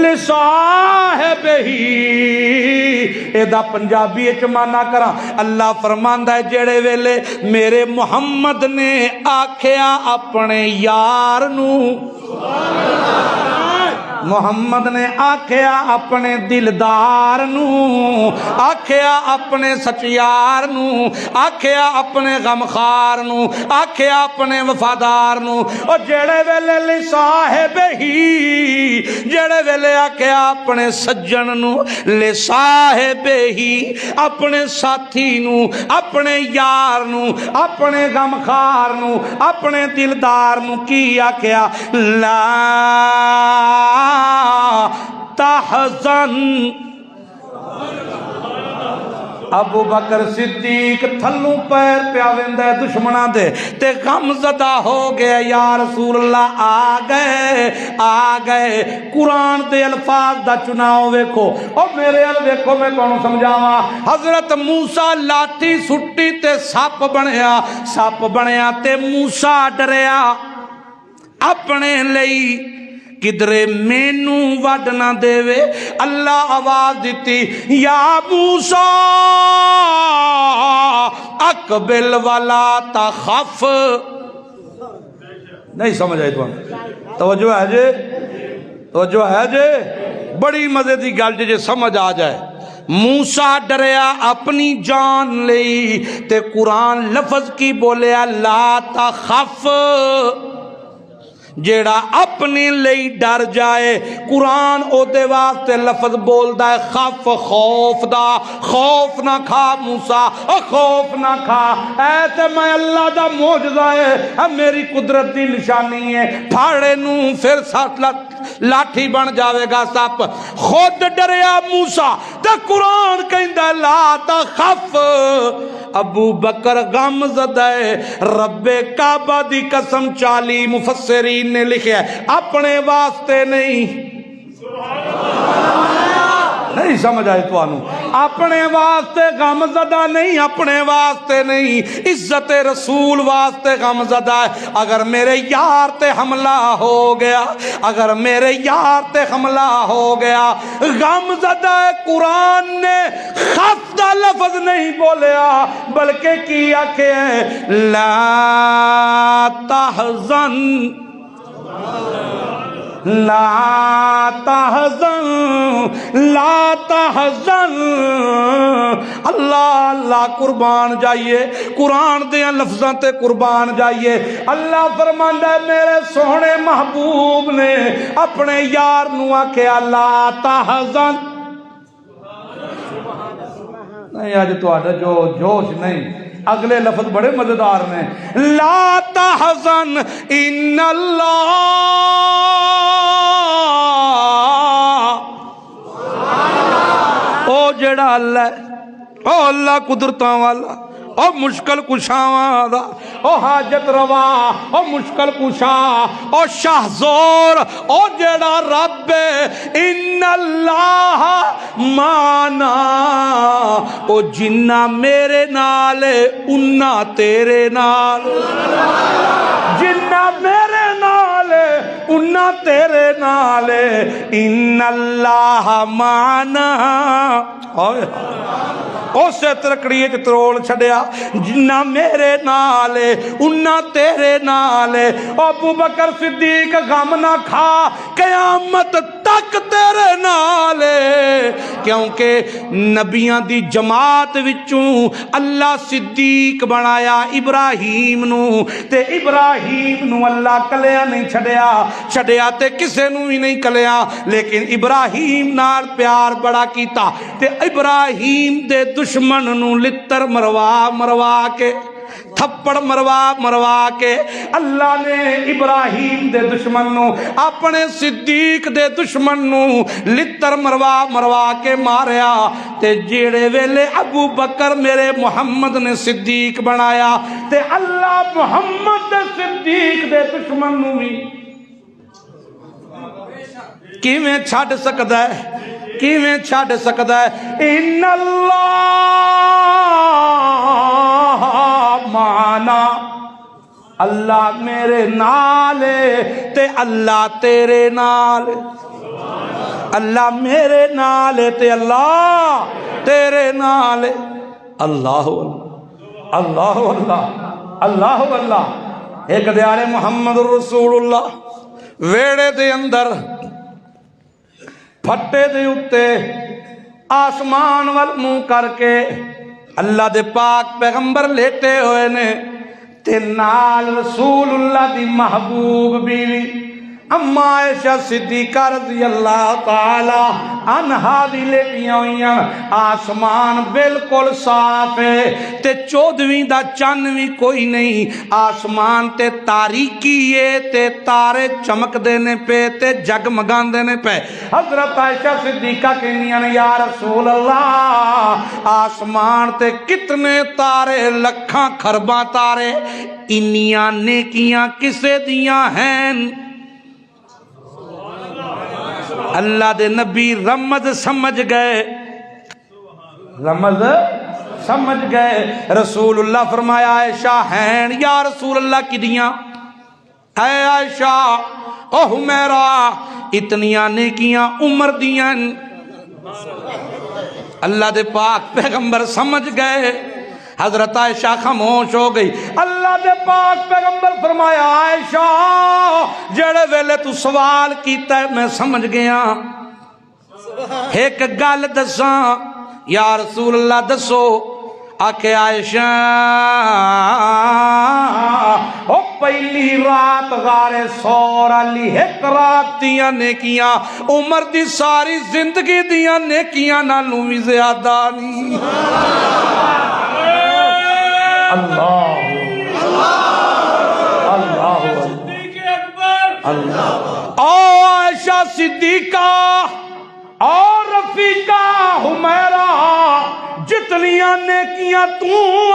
لصاحبہ، اے دا پنجابی اچ مانا کراں، اللہ فرماندا ہے جڑے ویلے میرے محمد نے آکھیا اپنے یار نو، محمد نے آکھیا اپنے دلدار نو، آکھیا اپنے سچیار نو، آکھیا اپنے غمخار نو، آکھیا اپنے وفادار نو، اور جڑے ویلے لصاحب ہی، جڑے ویلے آکھیا اپنے سجن نو، لصاحب ہی اپنے ساتھی نو، اپنے یار نو، اپنے غمخار نو، اپنے دلدار نو کی آکھیا لا تحزن۔ ابو بکر صدیق تھلوں پیر پیا ویندا ہے دشمناں دے تے غم زدہ ہو گیا، یا رسول اللہ آ گئے۔ قرآن دے الفاظ دا چناؤ ویکھو، او میرے ال ویکھو میں تانوں سمجھاواں۔ حضرت موسیٰ لاٹھی سٹی تے سپ بنیا تے موسیٰ ڈریا اپنے لئی کدرے مینو وڈ نہ دے، اللہ آواز دیتی یا موسیٰ اقبل ولا تخف۔ نہیں سمجھ آئی توجہ ہے جے، توجہ ہے جے، بڑی مزے دی گل جے سمجھ آ جائے۔ موسیٰ ڈریا اپنی جان لئی تے قرآن لفظ کی بولیا لا تخف، جیڑا اپنے لئی ڈر جائے قرآن او دے واسطے لفظ بولدا ہے خف، خوف دا، خوف نہ کھا موسیٰ، خوف نہ کھا، ایسے میں اللہ دا معجزہ ہے، میری قدرت دی نشانی ہے، پھاڑے نو پھر ساتھ لاٹھی بن جاوے گا سپ۔ خود ڈریا موسیٰ تے قرآن کہندا لا تخف۔ ابو بکر غم زدہ ہے، رب کعبہ دی قسم 40 مفسرین نے لکھا ہے اپنے واسطے نہیں، نہیں سمجھ آئی تو آنو اپنے واسطے غم زدہ نہیں، اپنے واسطے نہیں، عزت رسول واسطے غم زدہ ہے۔ اگر میرے یار تے حملہ ہو گیا، اگر میرے یار تے حملہ ہو گیا، غم زدہ ہے۔ قرآن نے خفدہ لفظ نہیں بولیا بلکہ کیا کہ لا تحزن لا تحزن لا تحزن، اللہ اللہ قربان جائیے، قرآن دیاں لفظاں تے قربان جائیے۔ اللہ فرماندا ہے میرے سونے محبوب نے اپنے یار نو آکھیا لا تحزن۔ نہیں آج تو آڈا جو جوش نہیں، اگلے لفظ بڑے مزیدار نے۔ لا تحزن ان اللہ، او جڑا اللہ ہے، او اللہ قدرتاں والا، او مشکل کشاواں دا، او حاجت روا، او مشکل کشا، او شاہ زور، او جڑا رب ان اللہ مانا، او جنہ میرے نال انہ تیرے نال، جنہ میرے نال انہ تیرے نال، ان اللہ مانا۔ اسے ترکڑیے چ ترول چھڑیا، جنہ میرے نالے انہ تیرے نالے۔ ابو بکر صدیق غم نہ کھا قیامت تک تیرے نالے، کیونکہ نبیاں دی جماعت وچوں اللہ صدیق بنایا ابراہیم نو، تے ابراہیم نو اللہ کلیا نہیں چھڑیا تے کسے نو ہی نہیں کلیا، لیکن ابراہیم نال پیار بڑا کیتا، تے ابراہیم دے دشمن نو لتر مروا کے، تھپڑ مروا کے اللہ نے ابراہیم دے دشمن نو، اپنے صدیق دے دشمن نو لتر مروا کے ماریا۔ تے جیڑے ویلے ابو بکر میرے محمد نے صدیق بنایا، تے اللہ محمد دے صدیق دے دشمن نو بھی کیویں چھڈ سکدا ہے، کیویں چھڈ سکدا ہے۔ ان اللہ معنا، اللہ میرے نال تے اللہ تیرے نال، اللہ میرے نال تے اللہ تیرے نال۔ اللہ اللہ اللہ اللہ اللہ۔ ایک دیارے محمد رسول اللہ ویڑے دے اندر پھٹے دے اتے آسمان وال منہ کر کے اللہ دے پاک پیغمبر لیٹے ہوئے نے، تے نال رسول اللہ دی محبوب بیوی اما عائشہ صدیقہ رضی اللہ تعالی عنہا دی لیٹیاں ہوئیاں۔ آسمان بالکل صاف ہے تے چودویں دا چن بھی کوئی نہیں، آسمان تے تاریکی ہے تے تارے چمک دینے پہ تے جگمگان دینے پہ۔ حضرت عائشہ صدیقہ کہنیاں نے یا رسول اللہ آسمان تے کتنے تارے، لکھاں کھرباں تارے، انیاں نیکیاں کسے دیاں ہیں؟ اللہ دے نبی رمز سمجھ گئے، رمز سمجھ گئے۔ رسول اللہ فرمایا عائشہ ہیں یا رسول اللہ کی دیاں، اے عائشہ او حمیرہ اتنیاں نیکیاں عمر دیاں۔ اللہ دے پاک پیغمبر سمجھ گئے، حضرت عائشہ خاموش ہو گئی۔ اللہ دے پاک پیغمبر فرمایا عائشہ جڑے ویلے تو سوال کیتا ہے میں سمجھ گیا، ایک گل دساں یا رسول اللہ دسو۔ آکھے عائشہ او پہلی رات غارِ ثور علی ایک رات دیاں نیکیاں عمر دی ساری زندگی دیاں نیکیاں نالوں بھی زیادہ نہیں۔ اللہ اللہ اللہ۔ او عائشہ صدیقہ اور رفیقہ حمیرہ جتنیاں نیکیاں تو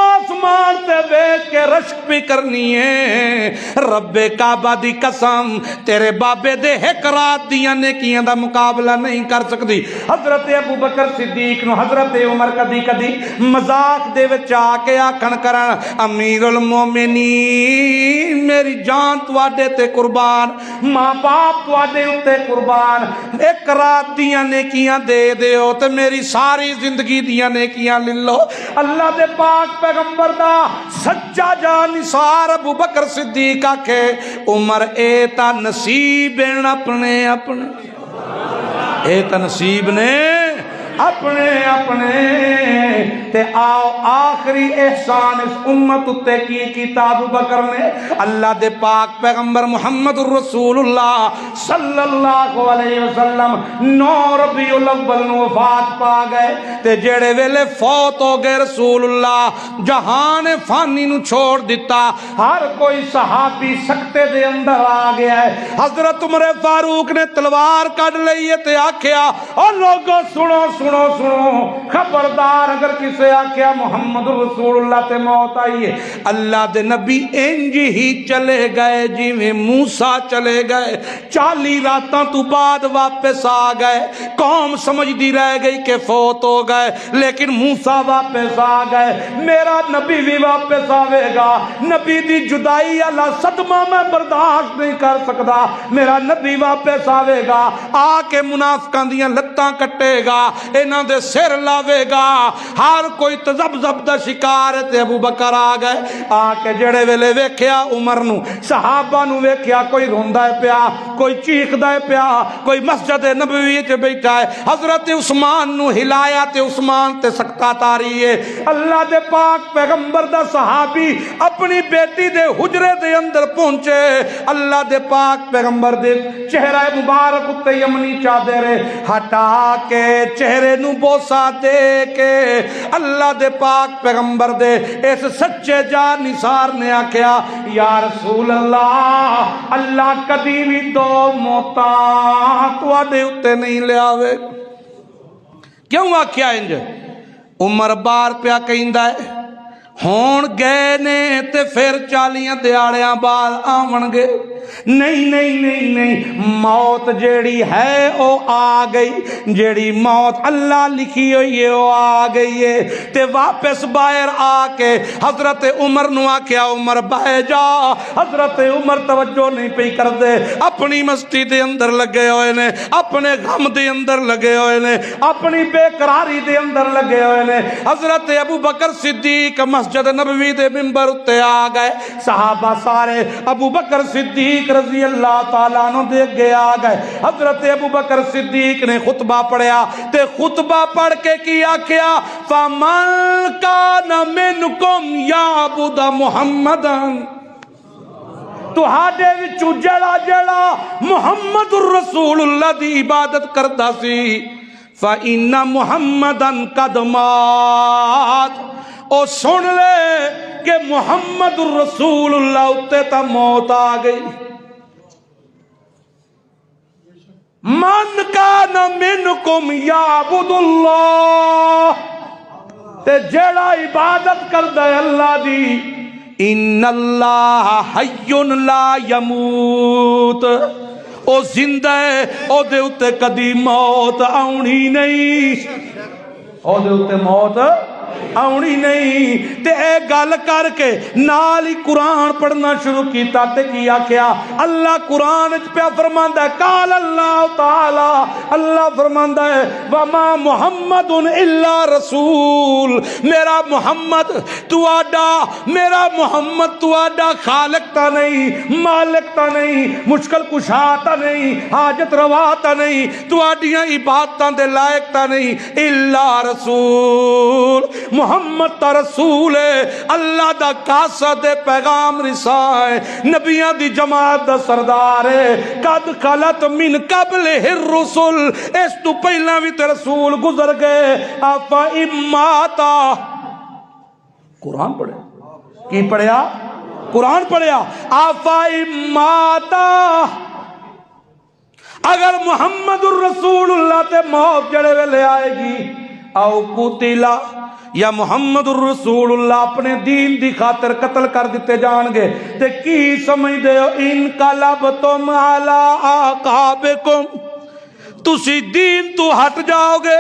آسمان آسمان تے بیٹھ کے رشک بھی کرنی ہے رب کعبہ دی قسم تیرے بابے دے ایک رات دیاں نیکیاں دا مقابلہ نہیں کر سکتی حضرت ابو بکر صدیق نو حضرت عمر کدی کدی مذاق دے وچ آ کے آکھن کرن امیر المومنین میری جان تواڈے تے قربان ماں باپ تواڈے اتے قربان ایک رات دیاں نیکیاں دے دیو تے میری ساری زندگی دیاں نیکیاں لے لو اللہ دے پاک پیغمبر دا سچا جان نثار ابو بکر صدیق آکھے عمر اے تا نصیب اپنے اپنے اے تا نصیب نے اپنے اپنے تے آؤ آخری احسان اس امت اتے کی کتاب بکر نے اللہ دے پاک پیغمبر محمد الرسول اللہ صلی اللہ علیہ وسلم 9 ربیع الاول نو وفات پا گئے تے جڑے ویلے فوت ہو گئے رسول اللہ جہان فانی نو چھوڑ دیتا ہر کوئی صحابی سکتے دے اندر آ گیا ہے حضرت عمر فاروق نے تلوار کڈ لئی تے آکھیا او لوگو سنو سنو سنو خبردار اگر کسے آکھیا محمد رسول اللہ تے موت آئی ہے اللہ دے نبی انج ہی چلے گئے جی میں موسیٰ چلے گئے 40 راتاں تو بعد واپس آ گئے قوم سمجھ دی رہ گئی کہ فوت ہو گئے لیکن موسیٰ واپس آ گئے میرا نبی بھی واپس آوے گا نبی دی جدائی اللہ صدمہ میں برداشت نہیں کر سکتا میرا نبی واپس آوے گا آ کے منافقاں دیاں لتاں کٹے گا انہاں دے سر لاوے گا ہر کوئی تذبذب دا شکار ہے تے ابو بکر آ گئے آ کے جڑے ویلے ویکھیا عمر نو صحابہ نو ویکھیا کوئی روندا ہے پیا کوئی چیخدا ہے پیا کوئی مسجد نبوی وچ بیٹھا ہے حضرت عثمان نو ہلایا تے عثمان تے سکتہ تاری ہے اللہ دے پاک پیغمبر دا صحابی اپنی بیٹی دے حجرے دے اندر پہنچے اللہ دے پاک پیغمبر دے چہرہ مبارک اتے یمنی چادر ہٹا کے چہرے نو بوسا دے کے اللہ دے پاک پیغمبر دے اس سچے جان نثار نے آکھیا یا رسول اللہ اللہ کدی بھی 2 موتاں تواڈے اتے نہیں لے آوے کیوں آکھیا انج عمر بار پیا کہندا ہے ہون گئے نے تے پھر 40 دیہاڑیاں بعد آون گے نہیں نہیں نہیں نہیں موت جیڑی ہے او آ گئی جیڑی موت اللہ لکھی ہوئی ہے او آ گئی ہے تے واپس باہر آ کے حضرت عمر نو آکھیا عمر بہ جا حضرت عمر توجہ نہیں پئی کر دے اپنی مستی دے اندر لگے ہوئے نے اپنے غم دے اندر لگے ہوئے نے اپنی بے قراری دے اندر لگے ہوئے نے حضرت ابو بکر صدیق مسجد نبوی دے منبر اتے آ گئے صحابہ سارے ابو بکر صدیق رضی اللہ تعالیٰ عنہ دے گے آ گئے حضرت ابو بکر صدیق نے خطبہ پڑھیا تے خطبہ پڑھ کے کیا کیا فَمَنْ كَانَ مِنْكُمْ يَعْبُدَ مُحَمَّدًا تو ہاڈے وچوں جڑا جڑا محمد الرسول اللہ دی عبادت کردا سی فَإِنَّ مُحَمَّدًا قَدْ مَاتَ او سن لے کہ محمد الرسول اللہ اتے تا موت آ گئی من کان منکم یعبد اللہ تے جیڑا عبادت کردا ہے اللہ دی ان اللہ حی لا یموت او زندہ ہے او دے اتے کدی موت آونی نہیں او دے اتے موت آونی نہیں تے اے گل کر کے نال ہی قرآن پڑھنا شروع کیتا تے کیا کیا اللہ قرآن پہ فرماندا ہے قال اللہ تعالی اللہ فرماندا ہے وما محمد الا رسول میرا محمد تواڈا میرا محمد تواڈا خالق تا نہیں مالک تا نہیں مشکل کشا تا نہیں حاجت روا تا نہیں تواڈیاں عبادتاں دے لائق تا نہیں الا رسول محمد تا رسول ہے اللہ دا قاصد پیغام رسائے نبیاں دی جماعت دا سردار ہے قد خلت من قبل الرسل اس تو پہلا بھی تے رسول گزر گئے افا اماتا قرآن پڑھے کی پڑھیا قرآن پڑھیا افا اماتا اگر محمد الرسول اللہ تے موت جڑے ویلے آئے گی او قتلا یا محمد الرسول اللہ اپنے دین دی خاطر قتل کر دیتے جان گے تے کی سمجھ دے ہو انقلبتم علی اعقابکم تسی دین تو ہٹ جاؤ گے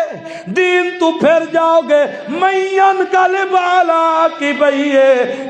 دین تو پھر جاؤ گے مین قلب علی کی بھئیے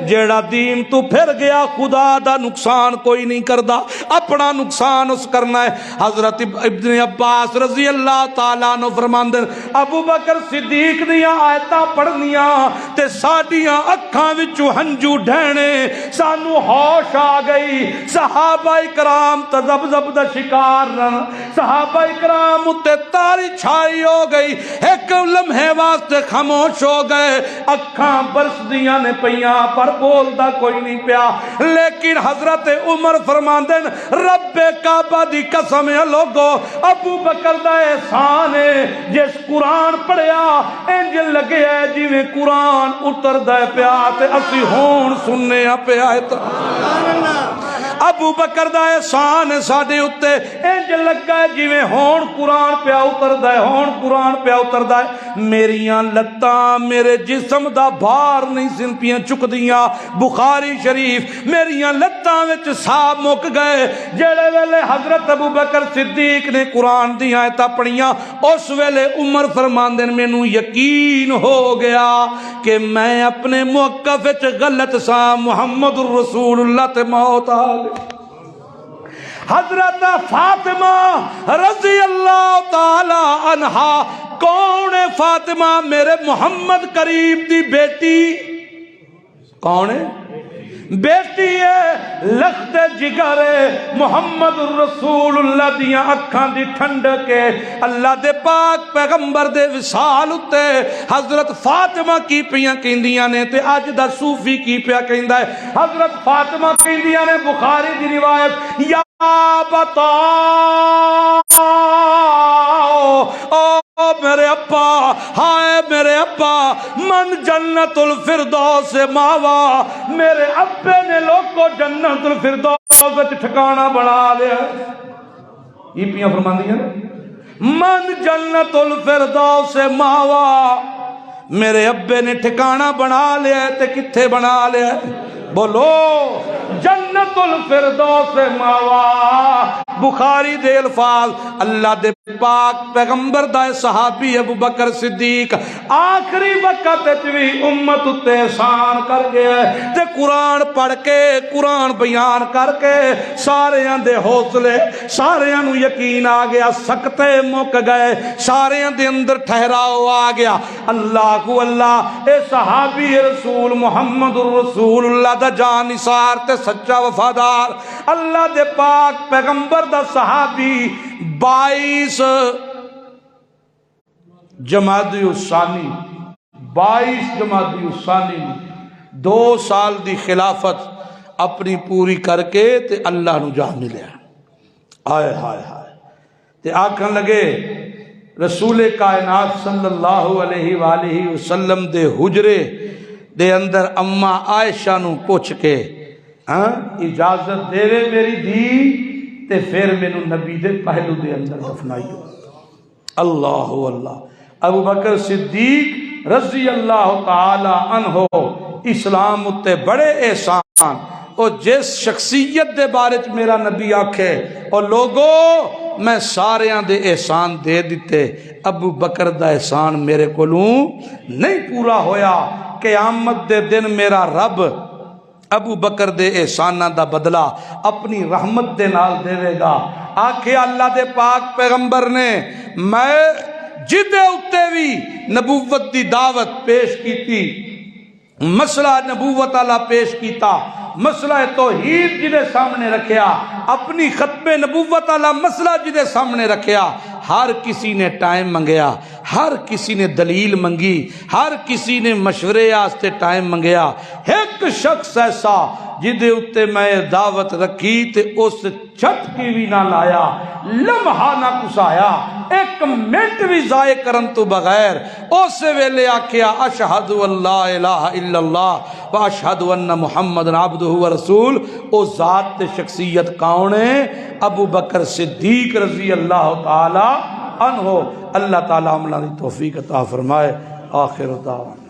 جیڑا دین تو پھر گیا خدا دا نقصان کوئی نہیں کردا اپنا نقصان اس کرنا ہے حضرت ابن عباس رضی اللہ تعالیٰ عنہ فرماندے ابو بکر صدیق دیاں آیتاں پڑھنیاں تے ساڈیاں اکھاں وچوں ہنجو ڈھہنے سانو ہوش آ گئی صحابہ کرام تذبذب دا شکار رن صحابہ کرام متے تاری چھائی ہو گئی ایک لمحے واسطے خاموش ہو گئے اکھاں برس دیاں نے پیاں پر بولدا کوئی نہیں پیا لیکن حضرت عمر فرماندے رب کعبہ دی قسم ہے لوگو ابو بکر دا احسان ہے جس قرآن پڑھیا انج لگے ہے جویں قرآن اتردا پیا تے اسی ہون سننے پیا ابو بکر دا احسان ہے ساڈے اُتے انج لگا ہے جویں ہون قرآن پیا اتردا ہے ہون قرآن پیا اتردا ہے میریاں لتاں میرے جسم دا بھار نہیں سن پیاں چک دیاں بخاری شریف میریاں لتاں وچ ساہ مک گئے جڑے ویلے حضرت ابو بکر صدیق نے قرآن دی آیتاں پڑھیاں اس ویلے عمر فرماندے مینوں یقین ہو گیا کہ میں اپنے موقف وچ غلط سا محمد الرسول اللہ تے موت آ گئی حضرت فاطمہ رضی اللہ تعالی عنہا کون ہے فاطمہ میرے محمد کریم دی بیٹی کون ہے بیٹی ہے لخت جگر محمد الرسول اللہ دیاں اکھاں دی ٹھنڈک کے اللہ دے پاک پیغمبر دے وصال اتے حضرت فاطمہ کی پیاں کہندیاں نے تے اج دا صوفی کی پیا کہندا ہے حضرت فاطمہ کہندیاں نے بخاری دی روایت یا بتا او میرے ابا ہائے میرے ابا من جنت الفردوس ماوا میرے ابے نے لوگ کو جنت الفردوس وچ ٹھکانہ بنا لیا یہ پیاں فرماندیاں من جنت الفردوس ماوا میرے ابے نے ٹھکانہ بنا لیا تے کتھے بنا لیا بولو جنت الفردوس ماوا بخاری دے الفاظ اللہ دے پاک پیغمبر دا صحابی ابو بکر صدیق آخری وقت بھی امت اتے احسان کر گیا تے قرآن پڑھ کے قرآن بیان کر کے ساریاں دے حوصلے ساریاں نو یقین آ گیا سکتے مک گئے ساریاں دے اندر ٹھہراؤ آ گیا اللہ کو اللہ اے صحابی رسول محمد الرسول اللہ دا جان نثار تے سچا وفادار اللہ دے پاک پیغمبر دا صحابی 22 جمادی الثانی 22 جمادی الثانی 2 سال دی خلافت اپنی پوری کر کے تے اللہ نو جان ملیا آئے ہائے ہائے تے آکھن لگے رسول کائنات صلی اللہ علیہ وآلہ وسلم دے حجرے دے اندر اماں عائشہ نو پوچھ کے اجازت دے رہے میری دھی تے پھر مینوں نبی دے پہلو دے اندر دفنائیو اللہ اللہ ابو بکر صدیق رضی اللہ تعالی عنہ اسلام اتے بڑے احسان اور جس شخصیت دے بارے میرا نبی آکھے اور لوگو میں ساریاں دے احسان دے دیتے ابو بکر دا احسان میرے کولوں نہیں پورا ہویا قیامت دے دن میرا رب ابو بکر دے احسانہ دا بدلہ اپنی رحمت دے نال دے گا آکھے اللہ دے پاک پیغمبر نے میں جدے اتے بھی نبوت دی دعوت پیش کی تھی مسئلہ نبوت اللہ پیش کیتا مسئلہ توحید جدے سامنے رکھیا اپنی ختم نبوت اللہ مسئلہ جدے سامنے رکھیا ہر کسی نے ٹائم منگیا ہر کسی نے دلیل منگی ہر کسی نے مشورے آستے ٹائم منگیا ایک شخص ایسا جدے اتے میں دعوت رکھی تے اس چھت کی بھی نہ لایا لمحہ نہ کسایا ایک منٹ بھی ضائع کرن تو بغیر اس ویلے آکھیا اشہد اللہ الہ الا اللہ و اشہد ان محمد عبدہ و رسول او ذات شخصیت کون ہے ابو بکر صدیق رضی اللہ تعالی عنہ اللہ تعالی عملہ دی توفیق عطا فرمائے آخر دعوانا